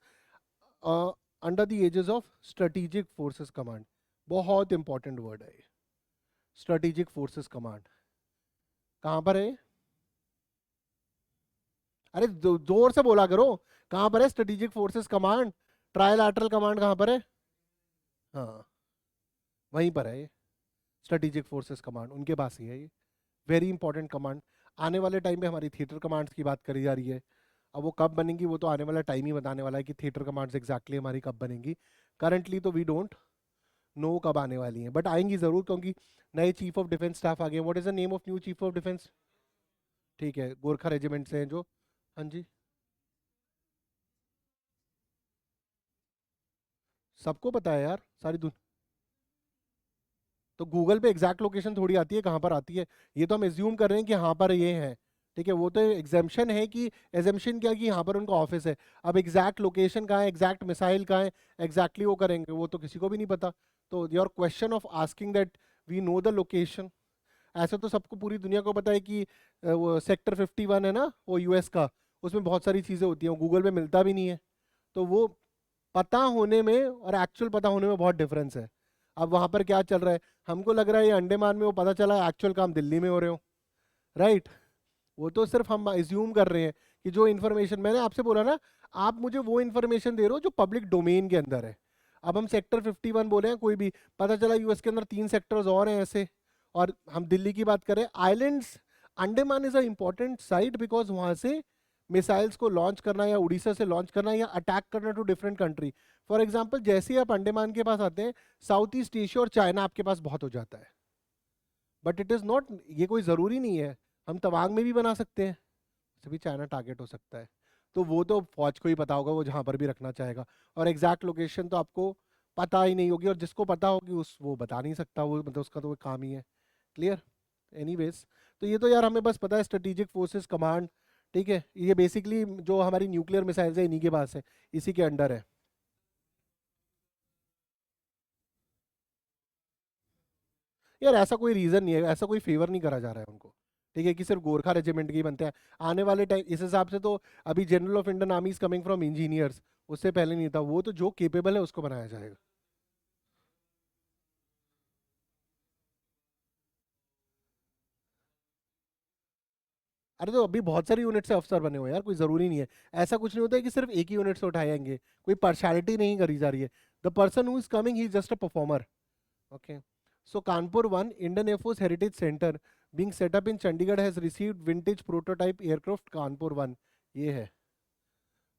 under the aegis of Strategic Forces Command. बहुत important word है ये, Strategic Forces Command. कहाँ पर है? अरे जोर से बोला करो, कहां पर है strategic forces command? Trilateral command कहां पर है? हाँ वहीं पर है ये, स्ट्रेटेजिक फोर्सेस कमांड उनके पास ही है ये। Very important command. आने वाले टाइम में हमारी थिएटर कमांड्स की बात करी जा रही है। अब वो कब बनेंगी वो तो आने वाला टाइम ही बताने वाला है कि थिएटर कमांड्स एग्जैक्टली हमारी कब बनेंगी। करंटली तो वी डोंट नो कब आने वाली हैं, बट आएंगी जरूर, क्योंकि नए चीफ ऑफ डिफेंस स्टाफ आ गए। What is the name of new chief of defence? ठीक है, गोरखा रेजिमेंट से हैं जो। हाँ जी, सबको पता है यार, सारी दुनिया। तो गूगल पे एग्जैक्ट लोकेशन थोड़ी आती है, कहाँ पर आती है? ये तो हम एज्यूम कर रहे हैं कि यहाँ पर ये है, ठीक है। वो तो एग्जाम्पशन है कि एजम्पशन क्या कि यहाँ पर उनका ऑफिस है। अब एग्जैक्ट लोकेशन कहाँ है, एग्जैक्ट मिसाइल कहाँ है, एग्जैक्टली वो करेंगे, वो तो किसी को भी नहीं पता। तो your question of asking that we know the location, ऐसे तो सबको पूरी दुनिया को पता है कि वो सेक्टर 51 है ना, वो यूएस का, उसमें बहुत सारी चीज़ें होती हैं, गूगल पे मिलता भी नहीं है। तो वो पता होने में और एक्चुअल पता होने में बहुत डिफरेंस है। अब वहाँ पर क्या चल रहा है, हमको लग रहा है ये अंडमान में, वो पता चला एक्चुअल काम दिल्ली में हो रहे हो, राइट। वो तो सिर्फ हम एज्यूम कर रहे हैं कि जो इन्फॉर्मेशन मैंने आपसे बोला ना, आप मुझे वो इन्फॉर्मेशन दे रहे हो जो पब्लिक डोमेन के अंदर है। अब हम सेक्टर 51 बोले हैं, कोई भी, पता चला यूएस के अंदर 3 सेक्टर्स और हैं ऐसे, और हम दिल्ली की बात करें, islands, Andaman is a important site because वहाँ से मिसाइल्स को लॉन्च करना या उड़ीसा से लॉन्च करना या अटैक करना to different country. For example जैसे ही आप अंडमान के पास आते हैं, साउथ ईस्ट एशिया और चाइना आपके पास बहुत हो जाता है। बट इट इज़ नॉट, ये कोई ज़रूरी नहीं है, हम तवांग में भी बना सकते हैं, सभी चाइना टारगेट हो सकता है। तो वो तो फौज को ही पता होगा, वो जहाँ पर भी रखना चाहेगा, और एग्जैक्ट लोकेशन तो आपको पता ही नहीं होगी, और जिसको पता होगी उस वो बता नहीं सकता, वो मतलब उसका तो वो काम ही है। क्लियर? एनीवेज, तो ये तो यार हमें बस पता है स्ट्रेटेजिक फोर्सेस कमांड, ठीक है। ये बेसिकली जो हमारी न्यूक्लियर मिसाइल्स है इन्हीं के पास है, इसी के अंडर है। यार ऐसा कोई रीजन नहीं है, ऐसा कोई फेवर नहीं करा जा रहा है उनको, ठीक है, कि सिर्फ गोरखा रेजिमेंट के ही बनते हैं। आने वाले टाइम इस हिसाब से तो अभी general of Indian army is coming from engineers, उससे पहले नहीं था। वो तो जो केपेबल है उसको बनाया जाएगा। अरे तो अभी बहुत सारी यूनिट से अफसर बने हुए हैं यार, कोई जरूरी नहीं है। ऐसा कुछ नहीं होता है कि सिर्फ एक ही यूनिट से उठाए जाएंगे, कोई पार्शलिटी नहीं करी जा रही है। The person who is coming he is just a performer. Okay, so Kanpur 1 Indian Air Force Heritage Center being set up in Chandigarh has received vintage prototype aircraft Kanpur 1, ये है।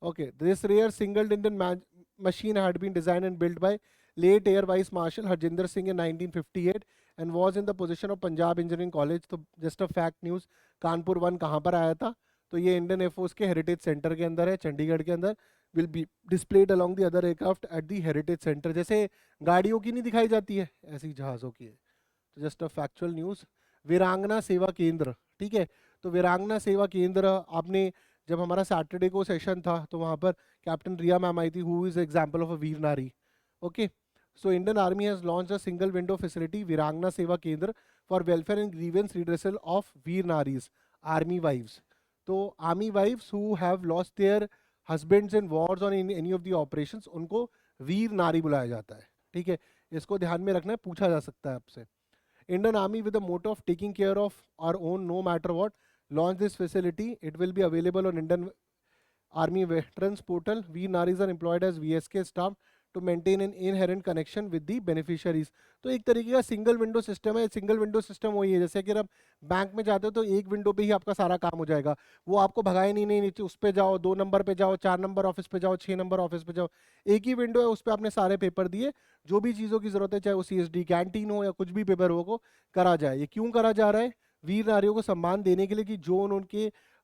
Okay, this rare single engine machine had been designed and built by late Air Vice Marshal Harjinder Singh in 1958 and was in the position of Punjab Engineering College. तो just a fact news, Kanpur 1 कहाँ पर आया था? तो ये Indian air force के heritage centre के अंदर है, चंडीगढ़ के अंदर. Will be displayed along the other aircraft at the heritage centre. जैसे गाड़ियों की नहीं दिखाई जाती है, ऐसी जहाज़ों की है. तो जस्ट अ फैक्चुअल न्यूज़. वीरांगना सेवा केंद्र, ठीक है. तो वीरांगना सेवा केंद्र आपने, जब हमारा सैटरडे को सेशन था तो वहाँ पर कैप्टन रिया मैम आई थी, who is example of a Veer Nari. Okay. So Indian Army has launched a single window facility, Virangna Seva Kendra, for welfare and grievance redressal of Veer Naris, army wives. तो army wives who have lost their husbands in wars or in any of the operations, उनको वीर नारी बुलाया जाता है. ठीक है, इसको ध्यान में रखना है, पूछा जा सकता है आपसे. Indian Army, with the motto of taking care of our own no matter what, launched this facility. It will be available on Indian Army Veterans Portal. Veer Naris are employed as VSK staff to maintain an inherent connection with the beneficiaries. तो एक तरीके का single window system है. Single window system वही है जैसे कि आप बैंक में जाते हो तो एक विंडो पे ही आपका सारा काम हो जाएगा. वो आपको भगाए नहीं नीचे उस पे जाओ, 2 नंबर पे जाओ, 4 नंबर ऑफिस पे जाओ, 6 नंबर ऑफिस पे जाओ. एक ही विंडो है, उस पर आपने सारे पेपर दिए, जो भी चीज़ों की जरूरत है, चाहे वो CSD कैंटीन हो या कुछ भी पेपर हो, को करा जाए. ये क्यों करा जा रहा है? वीर नारियों को सम्मान देने के लिए कि जो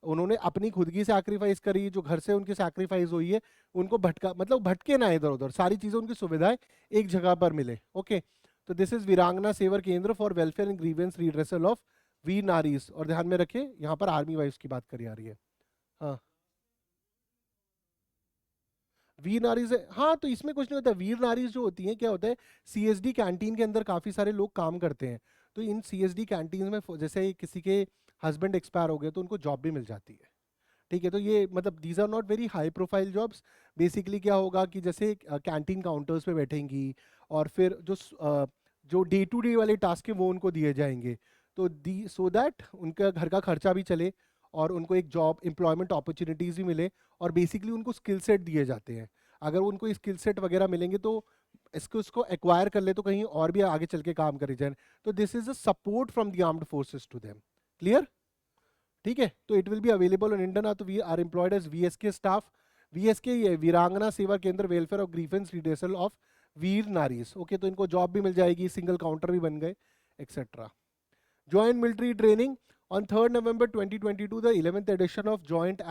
उन्होंने अपनी खुद की सैक्रिफाइस करी, जो घर से उनकी सैक्रिफाइस हुई है, उनको भटका, मतलब भटके ना इधर उधर, सारी चीजें उनकी सुविधाएं एक जगह पर मिले. ओके. तो this is Veerangana Sewa Kendra for welfare and grievance redressal of Veer Naris. और ध्यान में रखें यहाँ पर आर्मी वाइफ्स की बात करी आ रही है. हाँ, वीर नारीज है. हाँ, तो इसमें कुछ नहीं होता. वीर नारीज जो होती हैं, क्या होता है, CSD कैंटीन के अंदर काफी सारे लोग काम करते हैं. तो इन CSD कैंटीन में जैसे किसी के हस्बैंड एक्सपायर हो गए तो उनको जॉब भी मिल जाती है. ठीक है. तो ये मतलब these are not very high profile jobs. Basically क्या होगा कि जैसे कैंटीन काउंटर्स पे बैठेंगी और फिर जो डे टू डे वाले टास्क है वो उनको दिए जाएंगे. तो दी सो दैट उनका घर का खर्चा भी चले और उनको एक जॉब एम्प्लॉयमेंट अपॉर्चुनिटीज़ भी मिले. और बेसिकली उनको स्किल सेट दिए जाते हैं. अगर उनको स्किल सेट वगैरह मिलेंगे तो उसको एक्वायर कर ले तो कहीं और भी आगे चल के काम करे जाए. तो this is a support from the armed forces to them. Clear? ठीक है. तो it will be available on Indian. तो we are employed as VSK staff. VSK ये Veerangana Sewa Kendra welfare of grievance redressal of Veer Naris. Okay. तो इनको जॉब भी मिल जाएगी, single counter भी बन गए, etcetera. Joint military training on 3rd November 2022, the 11th edition of Joint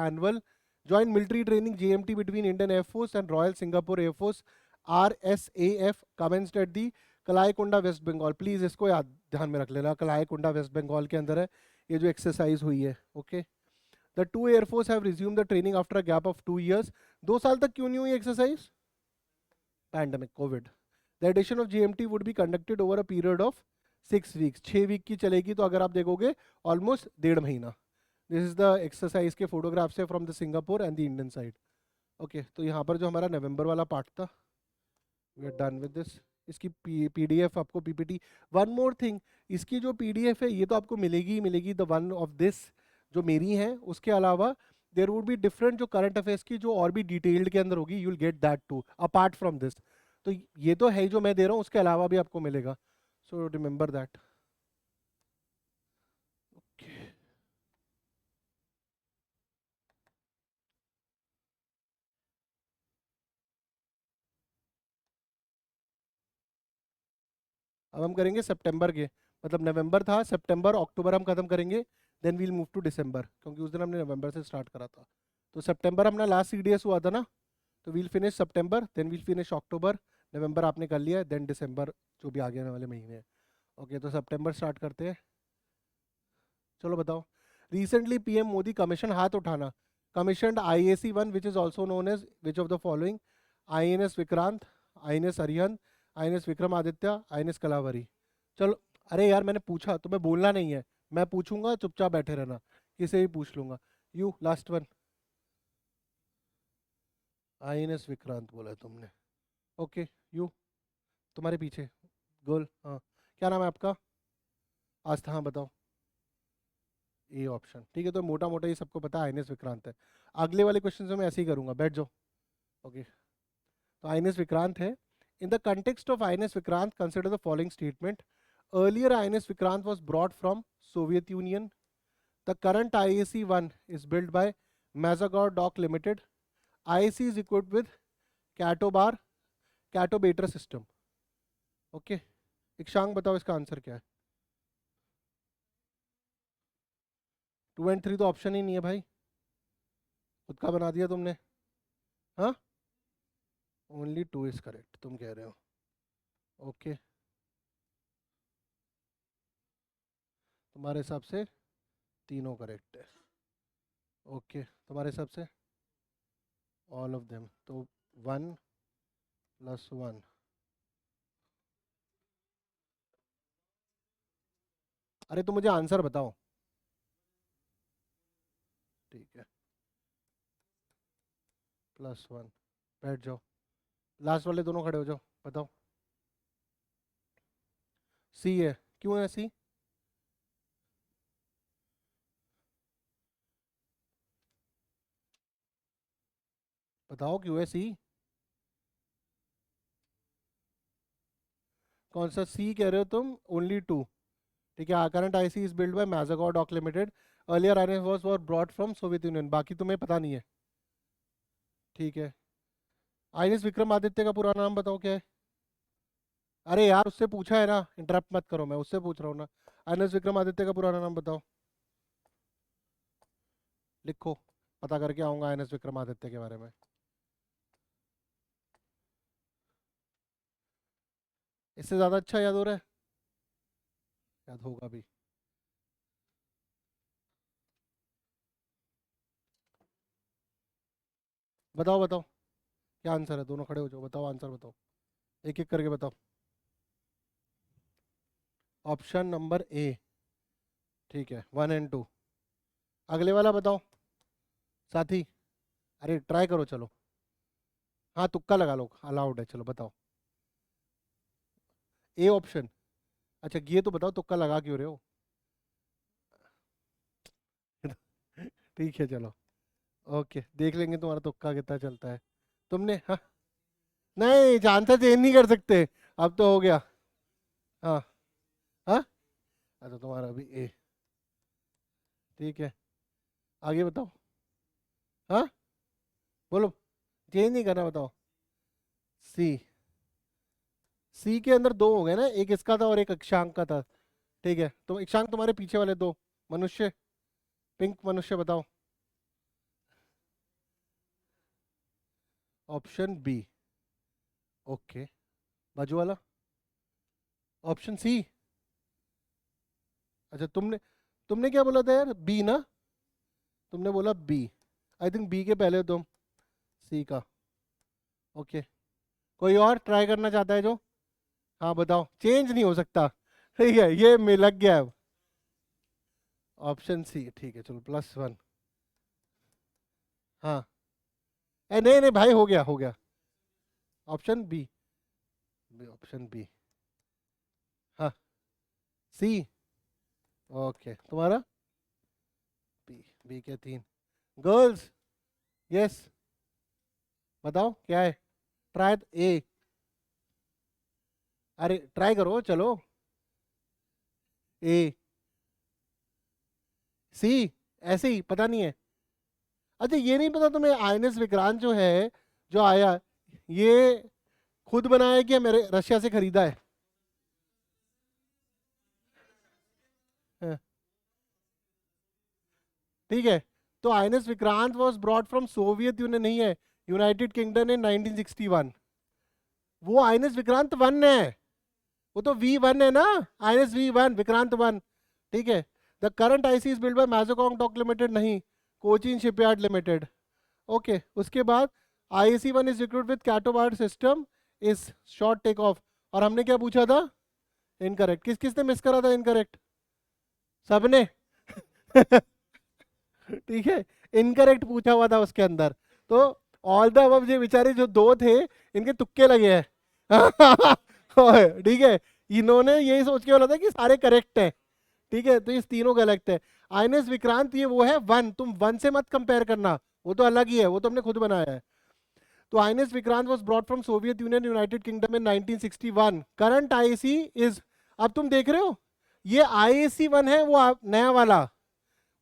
Military Training JMT between Indian Air Force and Royal Singapore Air Force RSAF commenced at the Kalaikunda West Bengal. Please इसको याद ध्यान में रख लेना, कलाईकुंडा वेस्ट बंगाल के अंदर है ये जो एक्सरसाइज हुई है. Okay. The two air force have resume the training after a gap of 2 years. 2 साल तक क्यों नहीं हुई exercise? Pandemic, Covid. The edition of GMT would be conducted over a period of 6 weeks. 6 week की चलेगी. तो अगर आप देखोगे ऑलमोस्ट 1.5 महीना. दिस इज द एक्सरसाइज के फोटोग्राफ्स है from the Singapore and the Indian side. Okay. तो यहाँ पर जो हमारा नवंबर वाला पार्ट था, we are done with this. इसकी PDF आपको PPT. वन मोर थिंग, इसकी जो PDF है ये तो आपको मिलेगी ही मिलेगी, द वन ऑफ दिस जो मेरी है. उसके अलावा देयर वुड बी डिफरेंट जो करंट अफेयर्स की जो और भी डिटेल्ड के अंदर होगी, you will get that to apart from this. तो ये तो है जो मैं दे रहा हूँ, उसके अलावा भी आपको मिलेगा. So remember that. Okay. अब हम करेंगे सितंबर के, मतलब नवंबर था, सितंबर अक्टूबर हम खत्म करेंगे, देन वील मूव टू दिसंबर, क्योंकि उस दिन हमने नवंबर से स्टार्ट करा था. तो सितंबर अपना लास्ट CDS हुआ था ना, तो वील फिनिश सितंबर, देन वील फिनिश अक्टूबर. नवंबर आपने कर लिया, देन दिसंबर जो भी आगे आने वाले महीने हैं. ओके. तो सितंबर स्टार्ट करते हैं. चलो बताओ. रिसेंटली PM मोदी कमीशन, हाथ उठाना, commissioned IAC-1 which is also known as which of the following? INS Vikrant, INS Arihant, INS Vikramaditya, INS Kalavari. चलो. अरे यार मैंने पूछा, तुम्हें बोलना नहीं है, मैं पूछूंगा चुपचाप बैठे रहना, किसे भी पूछ लूंगा. You last one. INS Vikrant बोला है तुमने. ओके. यू, तुम्हारे पीछे गर्ल. हाँ, क्या नाम है आपका? आस्था. हाँ बताओ. A option. ठीक है. तो मोटा मोटा ये सबको पता है INS विक्रांत है. अगले वाले क्वेश्चन में मैं ऐसे ही करूंगा, बैठ जाओ. ओके. तो INS विक्रांत है. In the context of INS Vikrant consider the following statement. Earlier INS Vikrant was brought from Soviet union. The current IAC-1 is built by Mazagor Dock Limited. IAC is equipped with Catobar, Catobator system. Okay, Ikshank बताओ इसका answer क्या है? 2 and 3 तो option ही नहीं है भाई, खुद का बना दिया तुमने। हाँ, ओनली 2 इज करेक्ट तुम कह रहे हो। ओके, तुम्हारे हिसाब से तीनों करेक्ट है। ओके, तुम्हारे हिसाब से ऑल ऑफ देम, तो 1 + 1। अरे तो मुझे आंसर बताओ। ठीक है, +1। बैठ जाओ, लास्ट वाले दोनों खड़े हो जाओ, बताओ। सी है, क्यों है सी? बताओ क्यों है सी? कौन सा सी कह रहे हो तुम? ओनली 2। ठीक है, current IC is build by Mazagon dock limited, earlier INS was brought from Soviet Union, बाकी तुम्हें पता नहीं है। ठीक है, आईएनएस विक्रमादित्य का पूरा नाम बताओ क्या है? अरे यार उससे पूछा है ना, इंटरप्ट मत करो, मैं उससे पूछ रहा हूँ ना। आईएनएस विक्रमादित्य का पुराना नाम बताओ, लिखो, पता करके आऊंगा आईएनएस विक्रमादित्य के बारे में। इससे ज्यादा अच्छा याद हो रहा है? याद होगा भी। बताओ बताओ, क्या आंसर है? दोनों खड़े हो जाओ, बताओ आंसर बताओ, एक एक करके बताओ। ऑप्शन नंबर ए, ठीक है, 1 and 2। अगले वाला बताओ साथी, अरे ट्राई करो चलो। हाँ तुक्का लगा लो, अलाउड है, चलो बताओ। ए ऑप्शन, अच्छा ये तो बताओ तुक्का लगा क्यों रहे हो? ठीक है चलो, ओके, देख लेंगे तुम्हारा तुक्का कितना चलता है। तुमने, हाँ, नहीं आंसर चेंज नहीं कर सकते, अब तो हो गया। हाँ, हाँ, अच्छा तुम्हारा भी ए, ठीक है, आगे बताओ। हाँ, बोलो, चेंज नहीं करना, बताओ। सी, सी के अंदर दो हो गए ना, एक इसका था और एक अक्षांक का था। ठीक है, तो इक्षांक तुम्हारे पीछे वाले दो मनुष्य, पिंक मनुष्य बताओ। ऑप्शन बी, ओके, बाजू वाला ऑप्शन सी। अच्छा तुमने तुमने क्या बोला था यार, बी ना? तुमने बोला बी, आई थिंक बी के पहले तुम सी का। ओके, कोई और ट्राई करना चाहता है जो? हाँ बताओ, चेंज नहीं हो सकता। ठीक है, ये में लग गया अब। ऑप्शन सी, ठीक है चलो, +1। हाँ, नहीं नहीं भाई, हो गया हो गया। ऑप्शन बी, ऑप्शन बी, हाँ, सी। ओके, तुम्हारा बी, बी के 3। गर्ल्स, यस, बताओ क्या है? ट्राई ए, अरे ट्राई करो चलो। ए, सी, ऐसे ही पता नहीं है? अच्छा ये नहीं पता तुम्हें, आईएनएस विक्रांत जो है, जो आया, ये खुद बनाया है कि मेरे रशिया से खरीदा है? हाँ, ठीक है, तो INS Vikrant was brought from Soviet union नहीं है, यूनाइटेड किंगडम इन 1961। वो आईएनएस विक्रांत 1 है, वो तो V1 है ना, आईएनएस V1 विक्रांत 1। ठीक है, the current IC is build by Mazagon dock limited नहीं, कोचीन शिपयार्ड लिमिटेड। ओके, उसके बाद IAC-1 is equipped with catobar system, is short take off. और हमने क्या पूछा था? इनकरेक्ट। किस किसने मिस करा था इनकरेक्ट? सबने। ठीक है, इनकरेक्ट पूछा हुआ था उसके अंदर, तो ऑल द अबव ये बेचारे जो दो थे, इनके तुक्के लगे हैं। ठीक है, इन्होंने यही सोच के बोला था कि सारे करेक्ट हैं। ठीक है, तो ये तीनों गलत है। आईएनएस विक्रांत ये वो है 1, तुम 1 से मत कंपेयर करना, वो तो अलग ही है, वो तो हमने खुद बनाया है। तो INS Vikrant was brought from Soviet union United kingdom in 1961। Current IAC is, अब तुम देख रहे हो, ये IAC-1 है, वो नया वाला,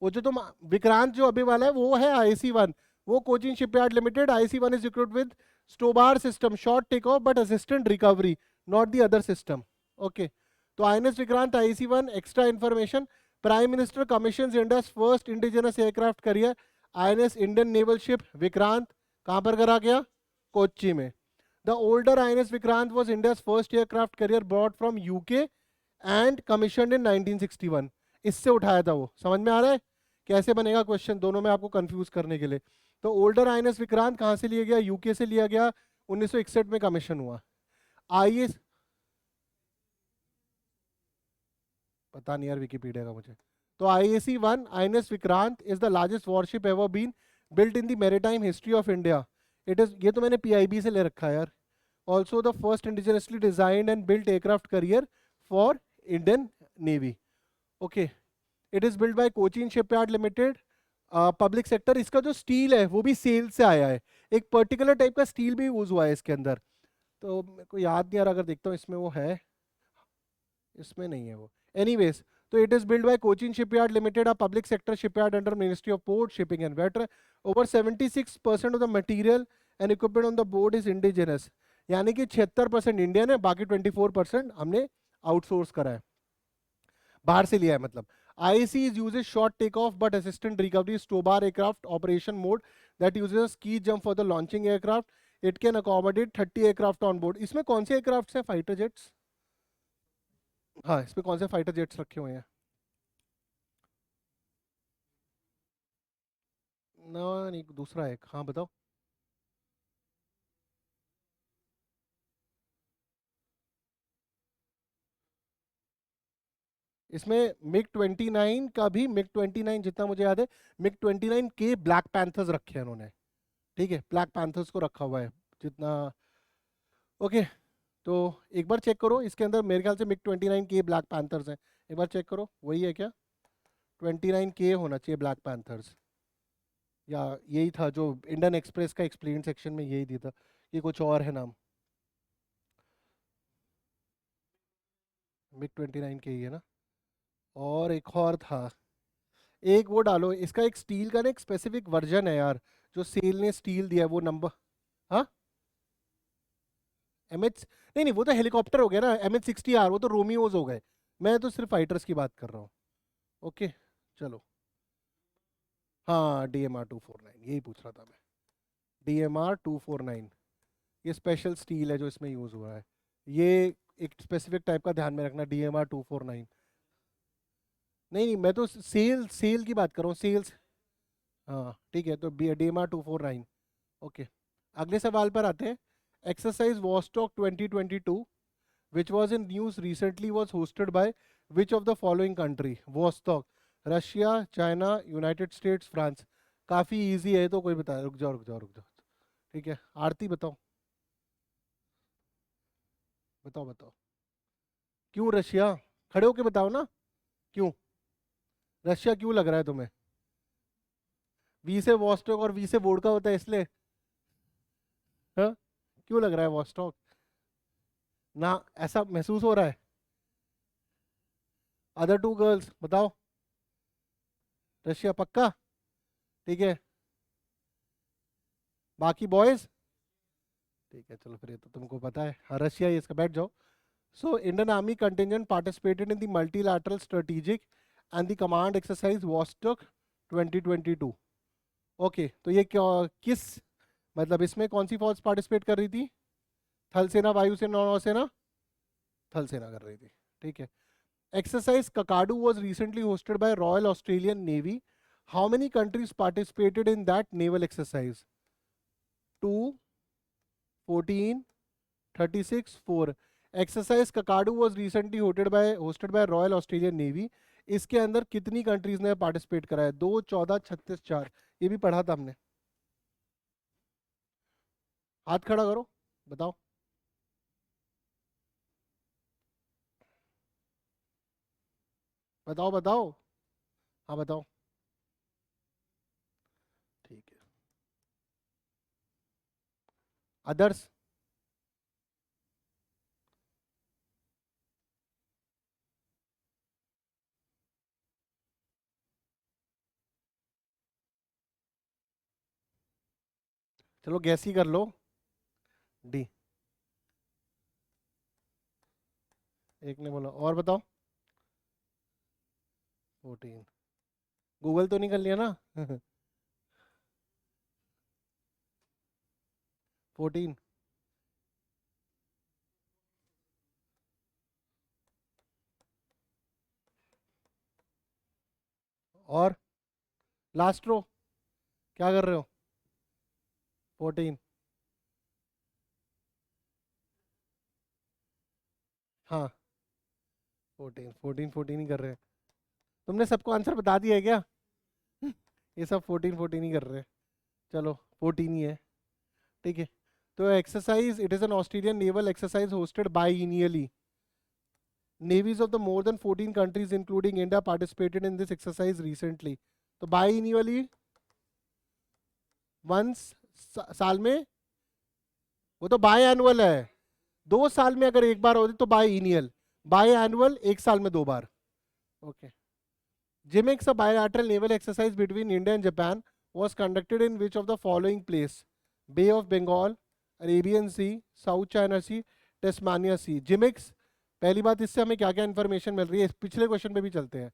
वो जो तुम विक्रांत जो अभी वाला है वो है IAC-1। वो Cochin shipyard limited, IAC-1 is equipped with stobar system, short take off but assistant recovery, not the other system. Okay. तो INS Vikrant IC-1 extra information. Prime Minister commissions India's first indigenous aircraft carrier INS Indian naval ship Vikrant. कहाँ पर करा गया? कोच्चि में. The older INS Vikrant was India's first aircraft carrier brought from UK and commissioned in 1961. इससे उठाया था वो. समझ में आ रहा है कैसे बनेगा क्वेश्चन? दोनों में आपको कंफ्यूज करने के लिए. तो ओल्डर INS विक्रांत कहाँ से लिया गया? यूके से लिया गया. 1961 में कमीशन हुआ. आईएस पता नहीं यार, विकिपीडिया का मुझे. तो IAC-1 INS Vikrant is the largest warship ever been built in the maritime history of India. It is, ये तो मैंने PIB से ले रखा है यार. Also the first indigenously designed and built aircraft carrier for Indian navy. Okay. It is build by Cochin shipyard limited. Public sector. इसका जो स्टील है वो भी सेल से आया है. एक पर्टिकुलर टाइप का स्टील भी यूज हुआ है इसके अंदर. तो मेरे को याद नहीं आ रहा, अगर देखता हूँ इसमें वो है, इसमें नहीं है वो. एनीवेज, तो it is build by Cochin shipyard limited, a public sector shipyard under ministry of port shipping and water. Over 76% of the material and equipment on the board is indigenous. यानी कि 76% इंडियन है, बाकी 24% हमने आउटसोर्स करा है, बाहर से लिया है मतलब. IAC uses short takeoff but assistant recovery STOBAR aircraft operation mode that uses a ski jump for the launching aircraft. It can accommodate 30 aircraft on board. इसमें कौन से एयरक्राफ्ट हैं? Fighter jets. हाँ, इसमें कौन से फाइटर जेट्स रखे हुए हैं? ना नहीं, दूसरा एक. हाँ बताओ. इसमें MiG-29 का भी, MiG-29 जितना मुझे याद है, MiG-29 के ब्लैक पैंथर्स रखे हैं उन्होंने. ठीक है, ब्लैक पैंथर्स को रखा हुआ है जितना. ओके. तो एक बार चेक करो, इसके अंदर मेरे ख्याल से MiG-29 के ब्लैक पैंथर्स हैं. एक बार चेक करो, वही है क्या? 29 के होना चाहिए ब्लैक पैंथर्स, या यही था जो इंडियन एक्सप्रेस का एक्सप्लेन सेक्शन में यही दिया था. ये कुछ और है नाम. MiG-29 के ही है ना. और एक और था, एक वो डालो. इसका एक स्टील का ना एक स्पेसिफिक वर्जन है यार, जो सेल ने स्टील दिया है, वो नंबर. हाँ, MH. नहीं नहीं, वो तो हेलीकॉप्टर हो गया ना. MH-60R वो तो रोमियोज हो गए. मैं तो सिर्फ फाइटर्स की बात कर रहा हूँ. ओके. चलो. हाँ, DMR-249 यही पूछ रहा था मैं. DMR-249 ये स्पेशल स्टील है जो इसमें यूज हुआ है. ये एक स्पेसिफिक टाइप का ध्यान में रखना. DMR-249. नहीं नहीं, मैं तो सेल सेल की बात कर रहा हूँ, सेल्स. हाँ ठीक है, तो DMR-249. ओके. अगले सवाल पर आते हैं. Exercise Vostok 2022 which was in news recently was hosted by which of the following country? Vostok. Russia, China, United states, France. काफ़ी इजी है तो कोई बताए. रुक जाओ रुक जाओ रुक जाओ. ठीक है, आरती बताओ. बताओ बताओ. क्यों रशिया? खड़े होके बताओ ना. क्यों रशिया क्यों लग रहा है तुम्हें? वी से वॉस्टॉक और वी से वोडका होता है इसलिए? हाँ, क्यों लग रहा है वॉस्टॉक? ना ऐसा महसूस हो रहा है? अदर टू गर्ल्स बताओ. रशिया पक्का? ठीक है. बाकी बॉयज? ठीक है, चलो फिर ये तो तुमको पता है. हाँ, रशिया ही इसका. बैठ जाओ. So Indian army contingent participated in the multilateral strategic and the command exercise Vostok 2022. Okay. तो ये क्या, किस मतलब इसमें कौन सी फौज पार्टिसिपेट कर रही थी? थल सेना, वायुसेना, नौसेना? थल सेना कर रही थी. ठीक है. Exercise Kakadu was recently hosted by Royal Australian Navy. How many countries participated in that naval exercise? 2, 14, 36, 4. Exercise Kakadu was recently hosted by Royal Australian Navy. इसके अंदर कितनी कंट्रीज ने पार्टिसिपेट करा है? 2, 14, 36, 4. ये भी पढ़ा था हमने. हाथ खड़ा करो, बताओ. बताओ बताओ. हाँ बताओ. ठीक है. अदर्स? चलो गैस ही कर लो. डी. एक ने बोला। और बताओ। 14। गूगल तो नहीं कर लिया ना? 14। और लास्ट रो क्या कर रहे हो? 14। हाँ 14 14 14 ही कर रहे हैं। तुमने सबको आंसर बता दिया है क्या? ये सब 14 14 ही कर रहे हैं। चलो 14 ही है। ठीक है। तो exercise, it is an Australian naval exercise hosted by इनियली। Navies of the more than 14 countries including India participated in this exercise recently. तो biennially once साल में, वो तो बाय एनुअल है। 2 साल में अगर एक बार होती तो बाय इनियल, बाय एनुअल 1 साल में 2 बार। Okay. JIMEX, a bilateral naval exercise between India and Japan, was conducted in which of the following place? Bay of Bengal, Arabian Sea, South China Sea, Tasmania Sea. JIMEX, पहली बात इससे हमें क्या क्या information मिल रही है, पिछले क्वेश्चन पे भी चलते हैं।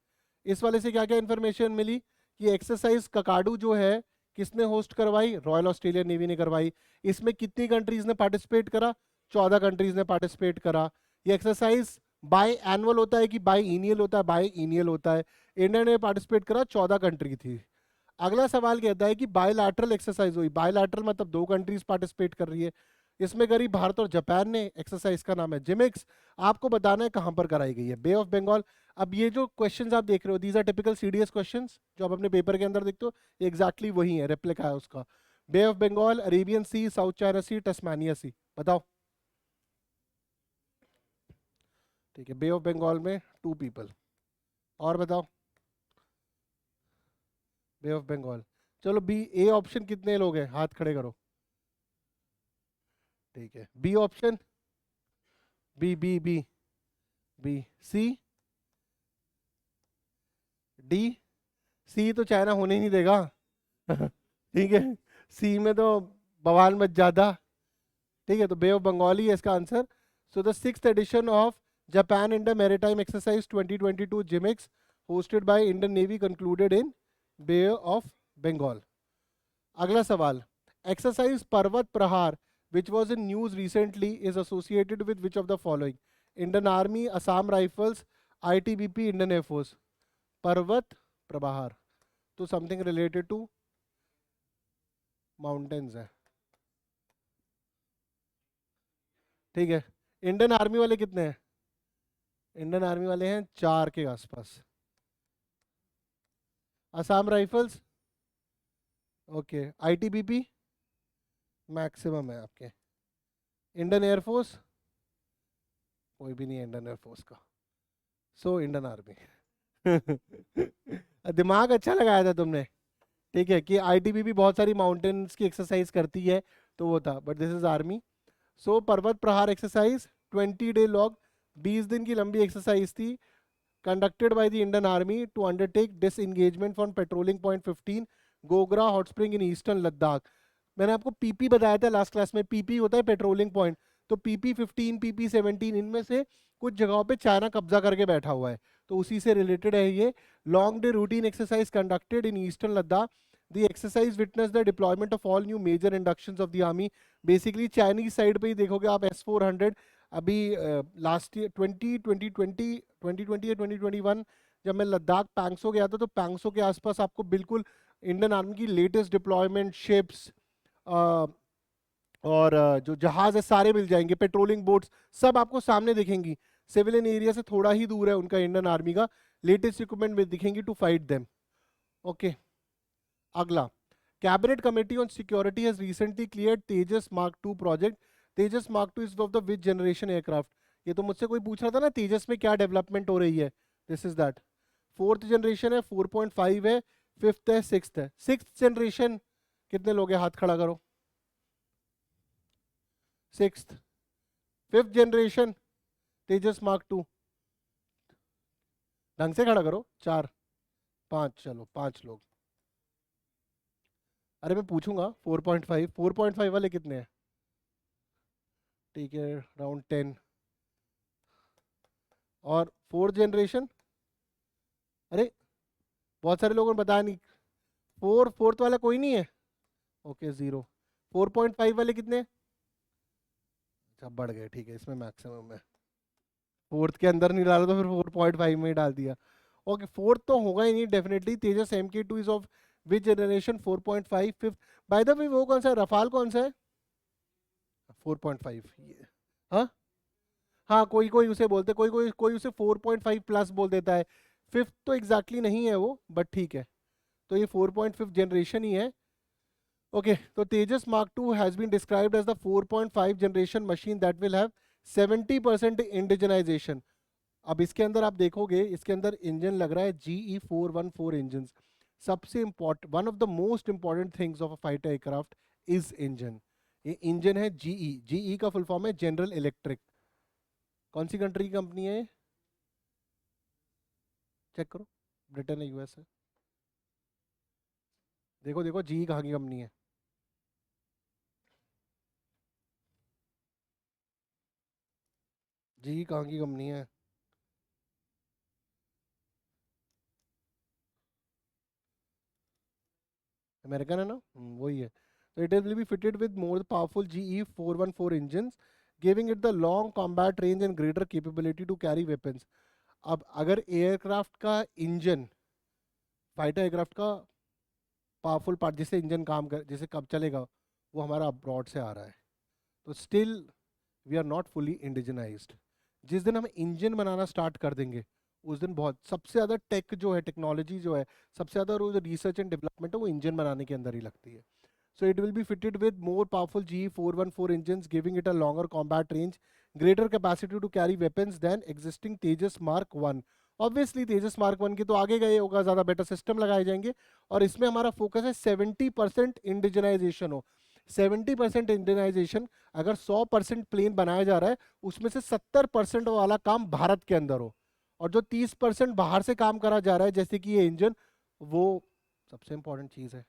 इस वाले से क्या क्या इन्फॉर्मेशन मिली कि एक्सरसाइज ककाडू जो है किसने होस्ट करवाई? रॉयल ऑस्ट्रेलियन नेवी ने करवाई। इसमें कितनी कंट्रीज ने पार्टिसिपेट करा? 14 कंट्रीज ने पार्टिसिपेट करा। ये एक्सरसाइज बाय एनुअल होता है कि बाय इनियल होता है? बाय इनियल होता है। इंडिया ने पार्टिसिपेट करा, 14 कंट्री थी। अगला सवाल कहता है कि बायलैटरल एक्सरसाइज हुई। बायलैटरल मतलब 2 कंट्रीज पार्टिसिपेट कर रही है। इसमें करी भारत और जापान ने। एक्सरसाइज का नाम है जिमिक्स। आपको बताना है कहां पर कराई गई है। Bay of Bengal. अब ये जो क्वेश्चंस आप देख रहे हो, these are typical CDS questions जो आप अपने पेपर के अंदर देखते हो, एग्जैक्टली वही है, रेप्लिका है उसका। Bay of Bengal, Arabian sea, South China sea, Tasmania sea. बताओ। ठीक है, बे ऑफ बंगाल में 2 पीपल। और बताओ। बे ऑफ बंगाल। चलो बी, ए ऑप्शन कितने लोग हैं? हाथ खड़े करो। ठीक है, B option. B B B B. C, D. C तो चाइना होने ही नहीं देगा। ठीक है, सी में तो बवाल मच ज्यादा। ठीक है, तो बे ऑफ बंगाल ही है इसका answer. So the 6th edition of Japan Indo maritime exercise 2022 JIMEX hosted by Indian Navy concluded in Bay of Bengal. अगला सवाल, एक्सरसाइज पर्वत प्रहार which was in news recently is associated with which of the following? Indian Army, Assam Rifles, ITBP, Indian Air Force. पर्वत प्रहार तो something related to mountains है। ठीक है, इंडियन आर्मी वाले कितने हैं? इंडियन आर्मी वाले हैं 4 के आसपास। Assam rifles, okay. ITBP maximum है आपके। इंडियन एयरफोर्स, कोई भी नहीं है इंडियन एयरफोर्स का। So Indian army. दिमाग अच्छा लगाया था तुमने। ठीक है, कि आईटीबीपी बहुत सारी माउंटेन्स की एक्सरसाइज करती है, तो वो था, बट दिस इज आर्मी। सो पर्वत प्रहार एक्सरसाइज 20 डे लॉन्ग, 20 दिन की लंबी एक्सरसाइज थी, conducted by the Indian Army to undertake disengagement from patrolling point 15 Gogra hot spring in eastern Ladakh. मैंने आपको पीपी बताया था लास्ट क्लास में, पीपी होता है पेट्रोलिंग पॉइंट। तो पीपी 15, पीपी 17, इनमें से कुछ जगहों पे चाइना कब्जा करके बैठा हुआ है, तो उसी से रिलेटेड है ये। Long day routine exercise conducted in eastern Ladakh. The exercise witness the deployment of all new major inductions of the army. Basically Chinese side पे ही देखोगे आप S-400। अभी लास्ट ईयर 2020 या 2021 जब मैं लद्दाख पैंगसो गया था, तो पैंगसो के आसपास आपको बिल्कुल इंडियन आर्मी की लेटेस्ट डिप्लॉयमेंट शिप्स और जो जहाज है सारे मिल जाएंगे, पेट्रोलिंग बोट्स सब आपको सामने दिखेंगी। सिविलियन एरिया से थोड़ा ही दूर है उनका इंडियन आर्मी का, लेटेस्ट इक्विपमेंट में दिखेंगी टू फाइट देम। ओके, अगला, cabinet committee on security has recently cleared Tejas mark 2 project. Tejas mark 2 is of the which generation aircraft? ये तो मुझसे कोई पूछ रहा था ना, तेजस में क्या डेवलपमेंट हो रही है। This is that. 4th generation है, 4.5 है, 5th है, 6th है। 6th जनरेशन कितने लोग हैं? हाथ खड़ा करो। 6th। 5th जनरेशन तेजस मार्क 2, ढंग से खड़ा करो। 4 5, चलो 5 लोग। अरे मैं पूछूंगा 4.5, 4.5 वाले कितने हैं? ठीक है, राउंड 10। और फोर्थ जनरेशन, अरे बहुत सारे लोगों ने बताया नहीं, फोर्थ वाला कोई नहीं है, ओके 0। 4.5 वाले कितने, अच्छा बढ़ गए, ठीक है, इसमें मैक्सिमम है, फोर्थ के अंदर नहीं डाला तो फिर 4.5 में ही डाल दिया। ओके फोर्थ तो होगा ही नहीं definitely. Tejas MK2 is of which generation, 4.5। Fifth by the way वो कौन सा है, रफाल कौन सा है, 4.5 ये, हाँ हाँ, कोई कोई उसे बोलते, कोई कोई कोई उसे 4.5 प्लस बोल देता है। फिफ्थ तो एग्जैक्टली नहीं है वो, बट ठीक है, तो ये 4.5 जनरेशन ही है। ओके तो Tejas mark 2 has been described as the 4.5 generation machine that will have 70% indigenisation. अब इसके अंदर आप देखोगे, इसके अंदर इंजन लग रहा है GE414 इंजन। सबसे important, one of the most important things of a fighter aircraft is engine. ये इंजन है GE का फुल फॉर्म है जनरल इलेक्ट्रिक। कौन सी कंट्री की कंपनी है, चेक करो, ब्रिटेन है, US है, देखो देखो GE कहाँ की कंपनी है, GE कहाँ की कंपनी है, अमेरिकन है ना, वही है। तो it will be fitted with more powerful GE414 engine, giving it the long combat range and greater capability to carry weapons. अब अगर एयरक्राफ्ट का इंजन, फाइटर एयरक्राफ्ट का पावरफुल पार्ट जिससे इंजन काम कर, जिसे कब चलेगा, वो हमारा अब्रॉड से आ रहा है, तो still we are not fully indigenised. जिस दिन हम इंजन बनाना स्टार्ट कर देंगे, उस दिन बहुत सबसे ज़्यादा टेक जो है, टेक्नोलॉजी जो है, सबसे ज़्यादा जो रिसर्च एंड डेवलपमेंट है वो इंजन बनाने के अंदर ही लगती है। So it will be fitted with more powerful GE414 engines, giving it a longer combat range, greater capacity to carry weapons than existing Tejas Mark 1। Obviously Tejas Mark 1 की तो आगे गए होगा, ज़्यादा बेटर सिस्टम लगाए जाएंगे, और इसमें हमारा फोकस है 70% इंडिजनाइजेशन हो। 70% इंडिजनाइजेशन, अगर 100% प्लेन बनाया जा रहा है, उसमें से 70% वाला काम भारत के अंदर हो, और जो 30% बाहर से काम करा जा रहा है जैसे कि ये इंजन, वो सबसे इंपॉर्टेंट चीज़ है।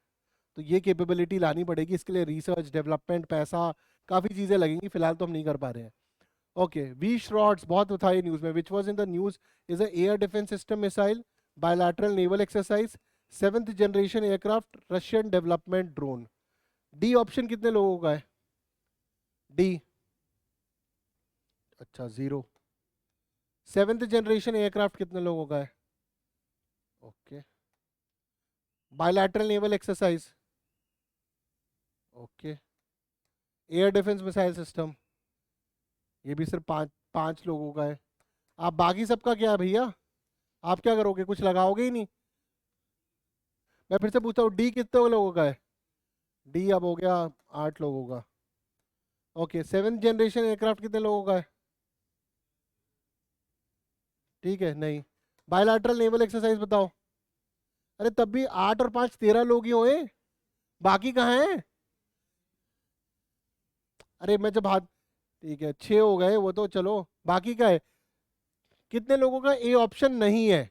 तो ये कैपेबिलिटी लानी पड़ेगी, इसके लिए रिसर्च डेवलपमेंट, पैसा, काफ़ी चीज़ें लगेंगी, फिलहाल तो हम नहीं कर पा रहे हैं। ओके वी श्रॉट्स बहुत था ये न्यूज़ में, which was in the news is a air defence system missile, bilateral naval exercise, 7th generation aircraft, Russian development drone. D option कितने लोगों का है, डी, अच्छा 0। 7th जनरेशन एयरक्राफ्ट कितने लोगों का है, okay. Bilateral naval exercise, okay. Air defence missile system, ये भी सिर्फ पाँच पाँच लोगों का है। आप बाकी सबका क्या है भैया, आप क्या करोगे, कुछ लगाओगे ही नहीं। मैं फिर से पूछता हूँ, डी कितने लोगों का है, डी अब हो गया 8 लोगों का। ओके 7th जनरेशन एयरक्राफ्ट कितने लोगों का है, ठीक है, नहीं। बायलैटरल नेवल एक्सरसाइज बताओ, अरे तब भी 8 और 5 13 लोग ही होए, बाकी कहाँ हैं, अरे मैं जब हाथ, ठीक है 6 हो गए वो तो चलो, बाकी का है कितने लोगों का, ए ऑप्शन नहीं है,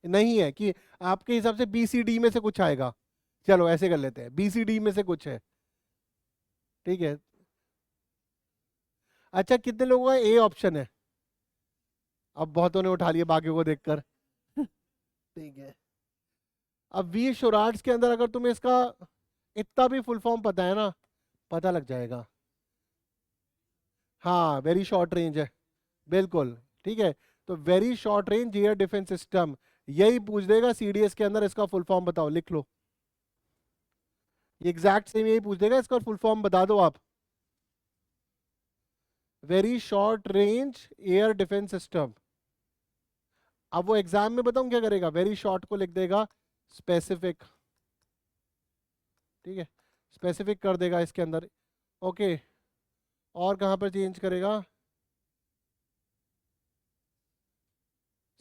नहीं है कि आपके हिसाब से BCD में से कुछ आएगा, चलो ऐसे कर लेते हैं, BCD में से कुछ है, ठीक है। अच्छा कितने लोगों का ए ऑप्शन है, अब बहुतों ने उठा लिया बाकियों को देखकर ठीक है। अब वी श्योरार्ड्स के अंदर अगर तुम्हें इसका इतना भी फुल फॉर्म पता है ना, पता लग जाएगा, हाँ वेरी शॉर्ट रेंज है, बिल्कुल ठीक है। तो very short range air defence system, यही पूछ देगा CDS के अंदर, इसका फुल फॉर्म बताओ, लिख लो, एग्जैक्ट सेम यही पूछ देगा, इसका फुल फॉर्म बता दो आप, very short range air defence system. अब वो एग्जाम में बताऊं क्या करेगा, वेरी शॉर्ट को लिख देगा स्पेसिफिक, ठीक है, स्पेसिफिक कर देगा इसके अंदर, ओके। और कहाँ पर चेंज करेगा,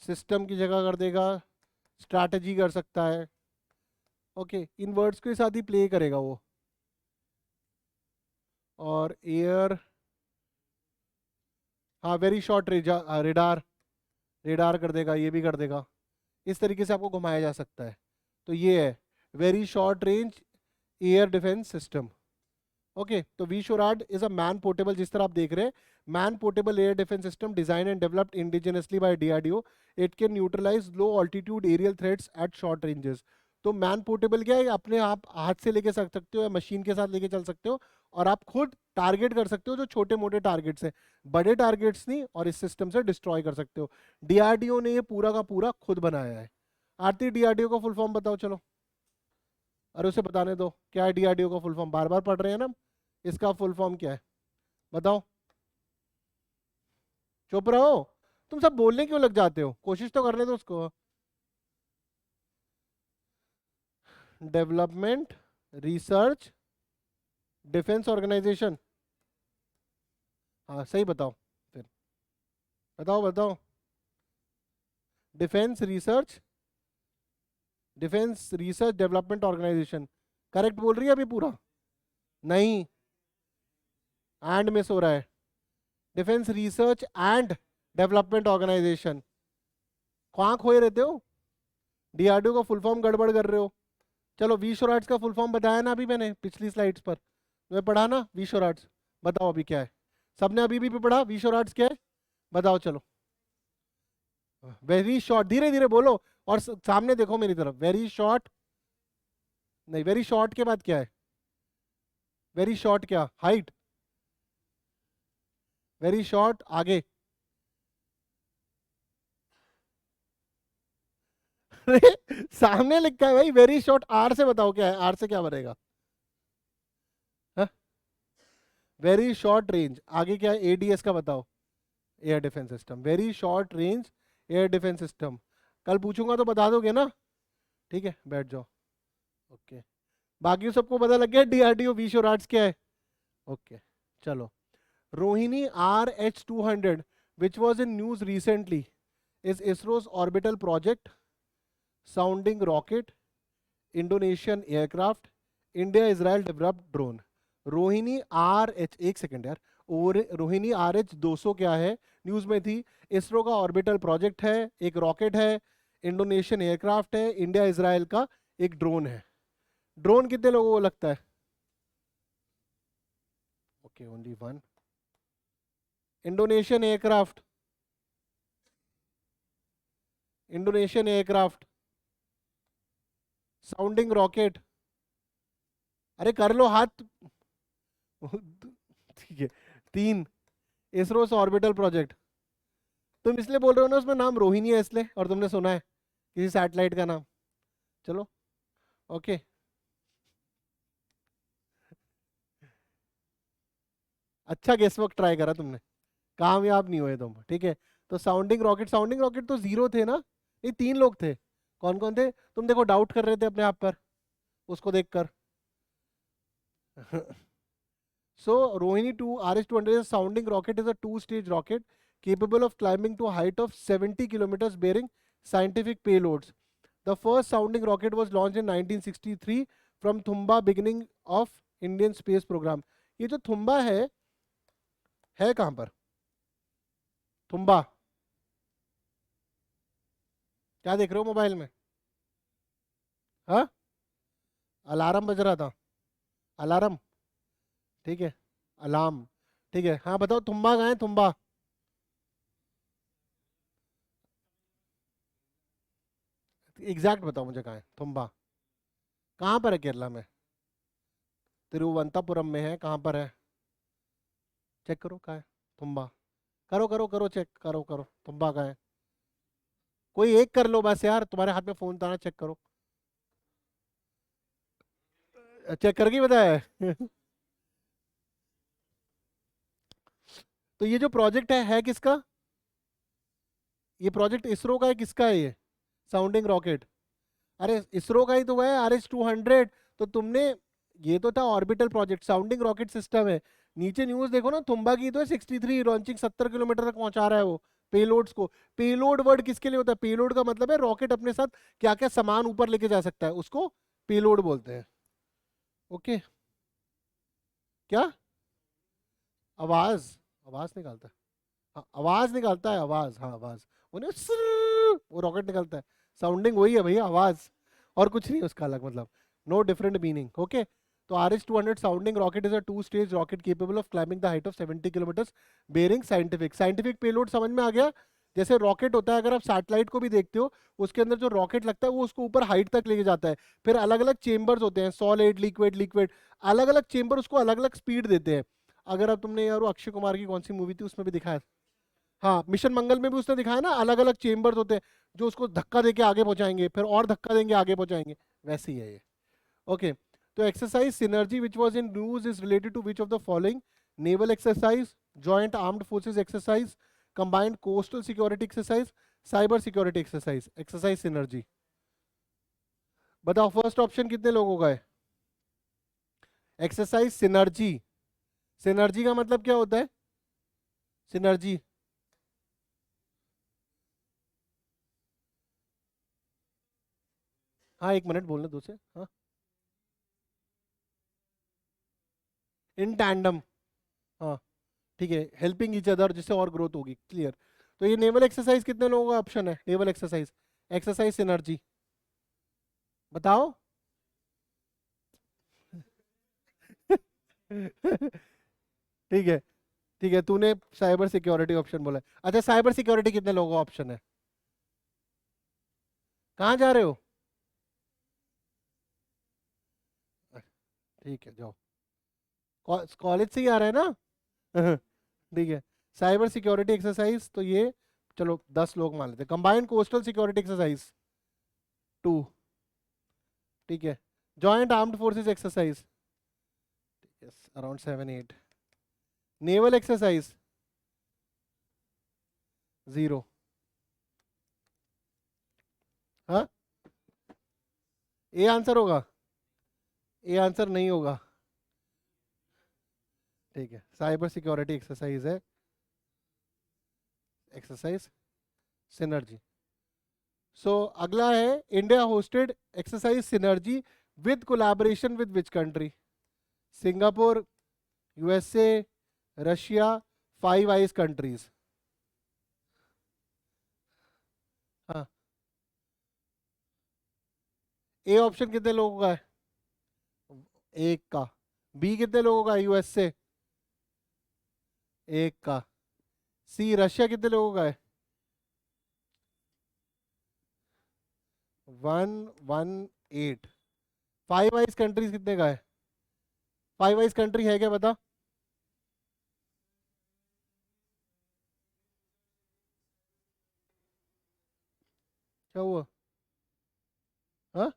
सिस्टम की जगह कर देगा स्ट्रैटेजी कर सकता है, ओके, इन वर्ड्स के साथ ही प्ले करेगा वो। और एयर, हाँ वेरी शॉर्ट रेडार, रेडार कर देगा, ये भी कर देगा, इस तरीके से आपको घुमाया जा सकता है। तो ये है very short range air defence system, okay. तो V SHORAD is a man portable, जिस तरह आप देख रहे हैं Man portable air defense system designed and developed indigenously by DRDO. It can neutralize low altitude aerial threats at short ranges. तो man portable क्या है, अपने आप हाथ से लेके सकते हो या मशीन के साथ लेके चल सकते हो, और आप खुद टारगेट कर सकते हो जो छोटे मोटे टारगेट्स हैं, बड़े टारगेट्स नहीं, और इस सिस्टम से डिस्ट्रॉय कर सकते हो। डीआरडीओ ने ये पूरा का पूरा खुद बनाया है। आरती डीआरडीओ का फुल फॉर्म बताओ चलो, अरे उसे बताने दो क्या है डीआरडीओ का फुल फॉर्म, बार बार पढ़ रहे हैं ना, इसका फुल फॉर्म क्या है बताओ। चुप रहो, तुम सब बोलने क्यों लग जाते हो, कोशिश तो करने दो उसको। डेवलपमेंट रिसर्च डिफेंस ऑर्गेनाइजेशन, हाँ सही बताओ फिर, बताओ बताओ। Defence research development organisation, correct बोल रही है अभी पूरा? नहीं, एंड मिस हो रहा है। Defence research and development organisation, कहाँ खोए रहते हो, डीआरडीओ का फुल फॉर्म गड़बड़ कर रहे हो। चलो वी शोराट्स का फुल फॉर्म बताया ना अभी मैंने पिछली स्लाइड्स पर, तुम्हें पढ़ा ना वी शोराट्स, बताओ अभी क्या है, सबने अभी भी पढ़ा वी शोराट्स क्या है, बताओ चलो। वेरी शॉर्ट, धीरे धीरे बोलो और सामने देखो मेरी तरफ, वेरी शॉर्ट, नहीं वेरी शॉर्ट के बाद क्या है, वेरी शॉर्ट क्या, हाइट, वेरी शॉर्ट आगे सामने लिखा है भाई वेरी शॉर्ट, आर से बताओ क्या है, आर से क्या बनेगा, वेरी शॉर्ट रेंज, आगे क्या है, एडीएस का बताओ, air defence system, very short range air defence system. कल पूछूंगा तो बता दोगे ना, ठीक है बैठ जाओ। ओके, बाकी सबको पता लग गया डीआरडीओ वी शोराट्स क्या है, ओके चलो। Rohini RH-200 which was in news recently is ISRO's orbital project, sounding rocket, Indonesian aircraft, India Israel developed drone। Rohini RH, एक सेकेंड यार, और रोहिणी RH-200 क्या है, न्यूज में थी, इसरो का ऑर्बिटल प्रोजेक्ट है, एक रॉकेट है, इंडोनेशियन एयरक्राफ्ट है, इंडिया इजराइल का एक ड्रोन है। ड्रोन कितने लोगों को लगता है, okay only one. Indonesian aircraft, Indonesian aircraft, sounding rocket, अरे कर लो हाथ ठीक है, तीन, इसरो ऑर्बिटल प्रोजेक्ट। तुम इसलिए बोल रहे हो ना उसमें नाम रोहिणी है इसलिए, और तुमने सुना है किसी सैटेलाइट का नाम, चलो ओके। अच्छा गेस वर्क ट्राई करा तुमने, कामयाब नहीं हुए तुम, ठीक है। तो साउंडिंग रॉकेट तो जीरो थे ना, नहीं तीन लोग थे, कौन कौन थे, तुम देखो डाउट कर रहे थे अपने आप पर उसको देखकर So Rohini 2 RH-200 is a sounding rocket, is a two-stage rocket capable of climbing to a height of 70 kilometers, bearing scientific payloads. The first sounding rocket was launched in 1963 from Thumba, beginning of Indian space program. ये जो थुम्बा है कहाँ पर, थुम्बा, क्या देख रहे हो mobile में, हाँ अलार्म बज रहा था, अलार्म, ठीक है अलार्म, ठीक है, हाँ बताओ तुम्बा कहाँ है, तुम्बा, एग्जैक्ट बताओ मुझे कहाँ है तुम्बा, कहाँ पर है केरला में, तिरुवनंतपुरम में है, कहाँ पर है, चेक करो कहाँ है तुम्बा, करो करो करो चेक करो करो तुम्बा कहाँ है, कोई एक कर लो बस यार, तुम्हारे हाथ में फोन था ना, चेक करो, चेक करके ही बताया है तो ये जो प्रोजेक्ट है किसका, ये प्रोजेक्ट इसरो का है, किसका है ये साउंडिंग रॉकेट, अरे इसरो का ही तो है RH-200। तो तुमने, ये तो था orbital project, sounding rocket system है, नीचे न्यूज देखो ना, तुम्बा की तो है 63 लॉन्चिंग, 70 किलोमीटर तक पहुंचा रहा है वो पेलोड्स को। पेलोड वर्ड किसके लिए होता है, पेलोड का मतलब है रॉकेट अपने साथ क्या क्या सामान ऊपर लेके जा सकता है, उसको पेलोड बोलते हैं। ओके, क्या आवाज, आवाज निकालता है, हाँ आवाज निकालता है, आवाज, हाँ आवाज, उन्हें वो रॉकेट निकलता है, साउंडिंग वही है भैया, आवाज, और कुछ नहीं उसका अलग मतलब, नो डिफरेंट मीनिंग, ओके। तो RH-200 sounding rocket is a 2 stage rocket capable of climbing the height of 70 kilometre, bearing scientific payload समझ में आ गया। जैसे रॉकेट होता है, अगर आप सैटेलाइट को भी देखते हो, उसके अंदर जो रॉकेट लगता है वो उसको ऊपर हाइट तक लेके जाता है। फिर अलग अलग चेंबर्स होते हैं, सॉलिड, लिक्विड, लिक्विड, अलग अलग चेंबर उसको अलग अलग स्पीड देते हैं। अगर अब तुमने यार वो अक्षय कुमार की कौन सी मूवी थी उसमें भी दिखाया, हाँ मिशन मंगल में भी उसने दिखाया ना, अलग अलग चेंबर्स होते हैं जो उसको धक्का देके आगे पहुंचाएंगे, फिर और धक्का देंगे आगे पहुंचाएंगे, वैसे ही है ये। ओके, तो exercise synergy which was in news is related to which of the following? Naval exercise, joint armed forces exercise, combined coastal security exercise, cyber security exercise. Exercise synergy, बताओ फर्स्ट ऑप्शन कितने लोगों का है? Exercise synergy, synergy का मतलब क्या होता है? सिनर्जी, हाँ एक मिनट बोलने दो से, हाँ। इन टैंडम, हाँ ठीक है, हेल्पिंग ईच अदर, जिससे और ग्रोथ होगी, क्लियर। तो ये नेवल एक्सरसाइज कितने लोगों का ऑप्शन है? नेवल एक्सरसाइज, एक्सरसाइज सिनर्जी, बताओ। ठीक है, ठीक है, तूने साइबर सिक्योरिटी ऑप्शन बोला है। अच्छा, साइबर सिक्योरिटी कितने लोगों का ऑप्शन है? कहाँ जा रहे हो? ठीक है जाओ, कॉलेज से ही आ रहे हैं ना? ठीक है, साइबर सिक्योरिटी एक्सरसाइज तो ये, चलो 10 लोग मान लेते हैं। कंबाइंड कोस्टल सिक्योरिटी एक्सरसाइज 2, ठीक है। Joint armed forces exercise, yes around 7-8। Naval exercise 0, हाँ ए आंसर होगा? ए आंसर नहीं होगा, ठीक है। साइबर सिक्योरिटी एक्सरसाइज है एक्सरसाइज सिनर्जी। सो अगला है, India hosted exercise synergy with collaboration with which country? Singapore, USA, Russia, five eyes countries. हाँ, ए ऑप्शन कितने लोगों का है? एक का। बी कितने लोगों का है? यूएसए, एक का। सी रशिया कितने लोगों का है? 118। फाइव आइज कंट्रीज कितने का है? फाइव आइज कंट्री है क्या, बता। क्या हुआ? हाँ,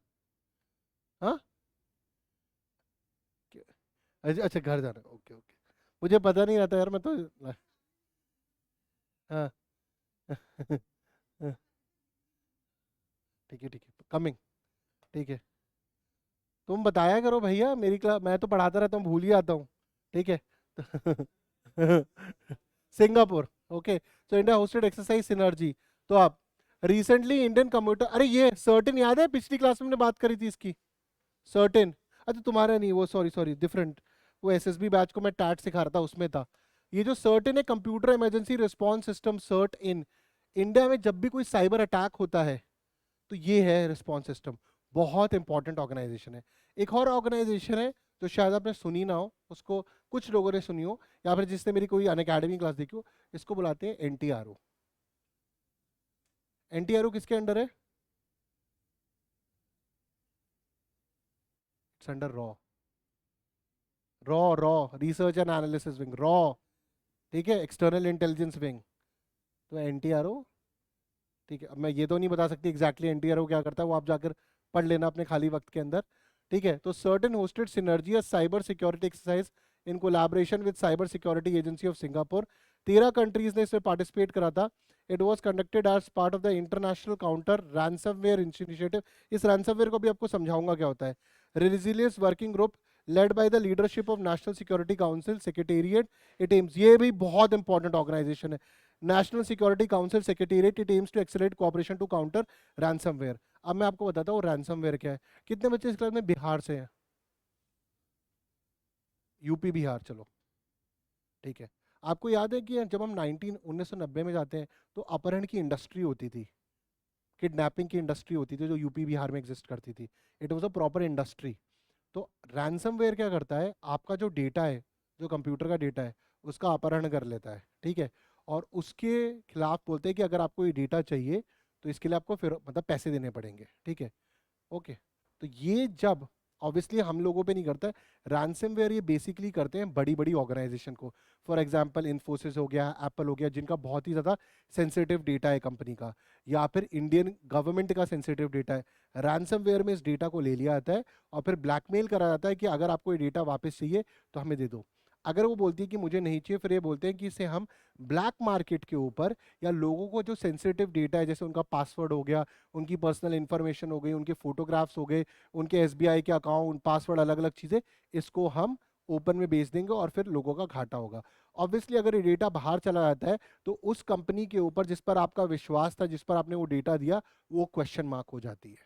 हाँ, अच्छा अच्छा, घर जाना है, ओके ओके। मुझे पता नहीं रहता यार, मैं तो, हाँ। ठीक है ठीक है, कमिंग, ठीक है। तुम बताया करो भैया, मेरी क्लास मैं तो पढ़ाता रहता हूँ, भूल ही आता हूँ, ठीक है। Singapore, okay. So India hosted exercise synergy. तो आप, रिसेंटली इंडियन कंप्यूटर, अरे ये सर्टेन याद है, पिछली क्लास में हमने बात करी थी इसकी, सर्टेन। अच्छा तुम्हारा नहीं वो, सॉरी सॉरी, डिफरेंट। वो एसएसबी बैच को मैं टैट सिखा रहा था, उसमें था। ये जो सर्टेन है, computer emergency response system, CERT-In. India में जब भी कोई साइबर अटैक होता है तो ये है रिस्पांस सिस्टम, बहुत इंपॉर्टेंट ऑर्गेनाइजेशन है। एक और ऑर्गेनाइजेशन है जो शायद आपने सुनी ना हो, उसको कुछ लोगों ने सुनी हो, या फिर जिसने मेरी कोई अन अकेडमी क्लास देखी हो, इसको बुलाते हैं एनटीआरओ। एनटीआरओ किसके अंडर है? It's under raw, raw raw, research and analysis wing, raw, ठीक है, एक्सटर्नल इंटेलिजेंस विंग। तो एनटीआरओ, ठीक है। अब मैं ये तो नहीं बता सकती एग्जैक्टली एनटीआरओ क्या करता है, वो आप जाकर पढ़ लेना अपने खाली वक्त के अंदर, ठीक है। तो CERT In hosted synergy cyber security exercise in collaboration with cyber security agency of Singapore. 13 countries ने इसमें पार्टिसिपेट करा था। It was conducted as part of the international counter ransomware initiative. इस रैंसमवेयर को भी आपको समझाऊंगा क्या होता है। Resilience working group led by the leadership of national security council secretariat. It aims, ये भी बहुत इंपॉर्टेंट ऑर्गेनाइजेशन है, national security council secretariat. It AIIMS to accelerate cooperation to counter ransomware. अब मैं आपको बताता हूँ रैंसमवेयर क्या है। कितने बच्चे इस क्लास में बिहार से हैं? यूपी बिहार, चलो ठीक है। आपको याद है कि जब हम 1990 में जाते हैं तो अपहरण की इंडस्ट्री होती थी, किडनैपिंग की इंडस्ट्री होती थी जो यूपी बिहार में एग्जिस्ट करती थी। It was a proper industry. तो रैंसमवेयर क्या करता है, आपका जो डेटा है, जो कंप्यूटर का डेटा है, उसका अपहरण कर लेता है, ठीक है, और उसके खिलाफ बोलते हैं कि अगर आपको ये डेटा चाहिए तो इसके लिए आपको फिर मतलब पैसे देने पड़ेंगे, ठीक है। ओके, तो ये जब ऑब्वियसली हम लोगों पे नहीं करता है, रैंसमवेयर ये बेसिकली करते हैं बड़ी बड़ी ऑर्गेनाइजेशन को। फॉर एग्जांपल इन्फोसिस हो गया, एप्पल हो गया, जिनका बहुत ही ज़्यादा सेंसिटिव डेटा है कंपनी का, या फिर इंडियन गवर्नमेंट का सेंसिटिव डेटा है। रैंसमवेयर में इस डेटा को ले लिया जाता है और फिर ब्लैकमेल करा जाता है कि अगर आपको ये डेटा वापस चाहिए तो हमें दे दो। अगर वो बोलती है कि मुझे नहीं चाहिए, फिर ये बोलते हैं कि इसे हम ब्लैक मार्केट के ऊपर, या लोगों को जो सेंसिटिव डेटा है जैसे उनका पासवर्ड हो गया, उनकी पर्सनल इन्फॉर्मेशन हो गई, उनके फोटोग्राफ्स हो गए, उनके एसबीआई के अकाउंट पासवर्ड, अलग अलग चीज़ें, इसको हम ओपन में बेच देंगे और फिर लोगों का घाटा होगा। ऑब्वियसली अगर ये डेटा बाहर चला जाता है तो उस कंपनी के ऊपर जिस पर आपका विश्वास था, जिस पर आपने वो डेटा दिया, वो क्वेश्चन मार्क हो जाती है।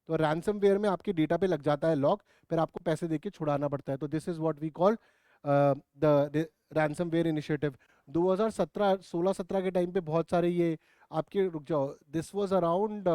तो रैंसमवेयर में आपके डेटा पे लग जाता है लॉक, फिर आपको पैसे देके छुड़ाना पड़ता है। तो this is what we call the ransomware initiative. 2017 16-17 के टाइम पे बहुत सारे ये आपके, रुक जाओ, this was around,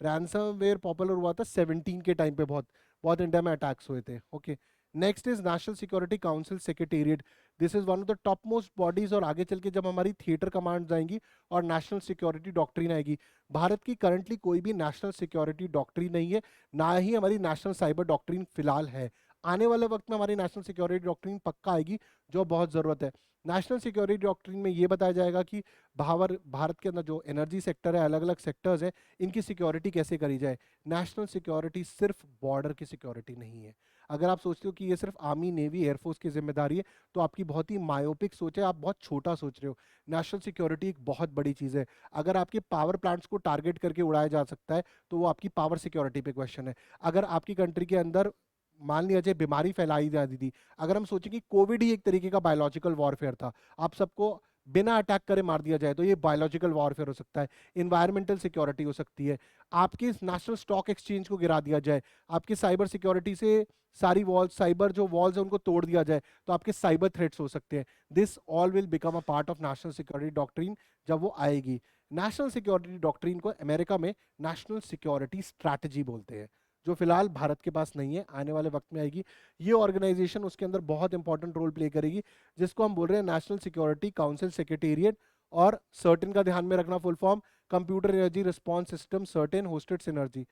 ransomware popular हुआ था 17 के टाइम पे, बहुत बहुत इंडिया में अटैक्स हुए थे। Okay, next is national security council secretariat. This is one of the top most bodies, और आगे चल के जब हमारी थिएटर कमांड्स आएंगी और नेशनल सिक्योरिटी डॉक्ट्रिन आएगी, भारत की करंटली कोई भी नेशनल सिक्योरिटी डॉक्ट्रिन नहीं है, ना ही हमारी नेशनल साइबर डॉक्ट्रिन फिलहाल है। आने वाले वक्त में हमारी नेशनल सिक्योरिटी डॉक्ट्रिन पक्का आएगी, जो बहुत ज़रूरत है। नेशनल सिक्योरिटी डॉक्ट्रिन में ये बताया जाएगा कि भारत के अंदर जो एनर्जी सेक्टर है, अलग अलग सेक्टर्स हैं, इनकी सिक्योरिटी कैसे करी जाए। नेशनल सिक्योरिटी सिर्फ बॉर्डर की सिक्योरिटी नहीं है। अगर आप सोचते हो कि ये सिर्फ आर्मी, नेवी, एयरफोर्स की जिम्मेदारी है, तो आपकी बहुत ही मायोपिक सोच है, आप बहुत छोटा सोच रहे हो। नेशनल सिक्योरिटी एक बहुत बड़ी चीज़ है। अगर आपके पावर प्लांट्स को टारगेट करके उड़ाया जा सकता है तो वो आपकी पावर सिक्योरिटी पे क्वेश्चन है। अगर आपकी कंट्री के अंदर मान लिया जाए बीमारी फैलाई जाती थी, अगर हम सोचें कि कोविड ही एक तरीके का बायोलॉजिकल वॉरफेयर था, आप सबको बिना अटैक करे मार दिया जाए, तो ये बायोलॉजिकल वॉरफेयर हो सकता है। इन्वायरमेंटल सिक्योरिटी हो सकती है, आपके नेशनल स्टॉक एक्सचेंज को गिरा दिया जाए, आपकी साइबर सिक्योरिटी से सारी वॉल्स, साइबर जो वॉल्स है उनको तोड़ दिया जाए, तो आपके साइबर थ्रेट्स हो सकते हैं। This all will become a part of national security doctrine जब वो आएगी। नेशनल सिक्योरिटी डॉक्ट्रिन को अमेरिका में नेशनल सिक्योरिटी स्ट्रैटेजी बोलते हैं, जो फिलहाल भारत के पास नहीं है, आने वाले वक्त में आएगी। ये ऑर्गेनाइजेशन उसके अंदर बहुत इंपॉर्टेंट रोल प्ले करेगी, जिसको हम बोल रहे हैं नेशनल सिक्योरिटी काउंसिल सेक्रेटेरिएट। और सर्टेन का ध्यान में रखना, full form computer energy response system certain hosted synergy.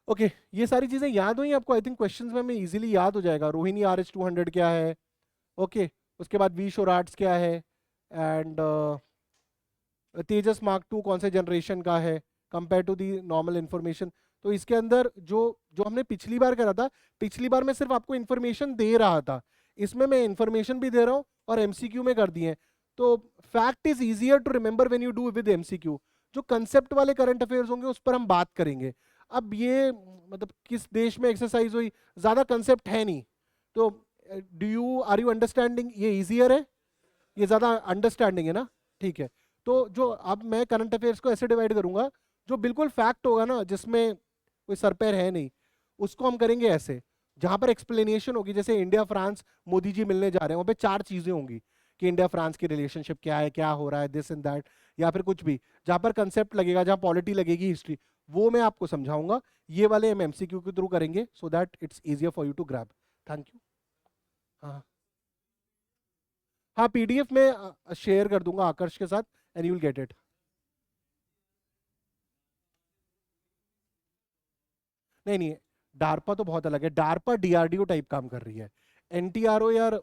Okay, ये सारी चीजें याद हुई आपको? आई थिंक क्वेश्चंस में इजीली याद हो जाएगा। रोहिणी RH-200 क्या है, ओके, उसके बाद V-SHORAD क्या है, एंड तेजस Mark 2 कौन से जनरेशन का है compare to the normal information. तो इसके अंदर जो जो हमने पिछली बार करा था, पिछली बार मैं सिर्फ आपको इंफॉर्मेशन दे रहा था, इसमें मैं इंफॉर्मेशन भी दे रहा हूँ और MCQ में कर दिए। तो fact is easier to remember when you do with MCQ। जो कंसेप्ट वाले करंट अफेयर्स होंगे उस पर हम बात करेंगे। अब ये मतलब किस देश में एक्सरसाइज हुई, ज्यादा कंसेप्ट है नहीं, तो आर यू अंडरस्टैंडिंग? ये इजियर है, ये ज्यादा अंडरस्टैंडिंग है ना, ठीक है। तो जो अब मैं करंट अफेयर्स को ऐसे डिवाइड करूंगा, जो बिल्कुल फैक्ट होगा ना, जिसमें कोई सर पैर है नहीं, उसको हम करेंगे ऐसे। जहां पर एक्सप्लेनेशन होगी, जैसे इंडिया फ्रांस मोदी जी मिलने जा रहे हैं, वहां पे 4 चीजें होंगी कि इंडिया फ्रांस की रिलेशनशिप क्या है, क्या हो रहा है, दिस एंड दैट, या फिर कुछ भी। जहां पर कंसेप्ट लगेगा, जहां पॉलिटी लगेगी, हिस्ट्री, वो मैं आपको समझाऊंगा। ये वाले हम MCQ के थ्रू करेंगे, so that it's easier for you to grab. Thank you. हाँ हाँ, PDF में शेयर कर दूंगा आकर्ष के साथ, and you will get it. नहीं नहीं, डार्पा तो बहुत अलग है। डार्पा DRDO टाइप काम कर रही है। NTRO यार,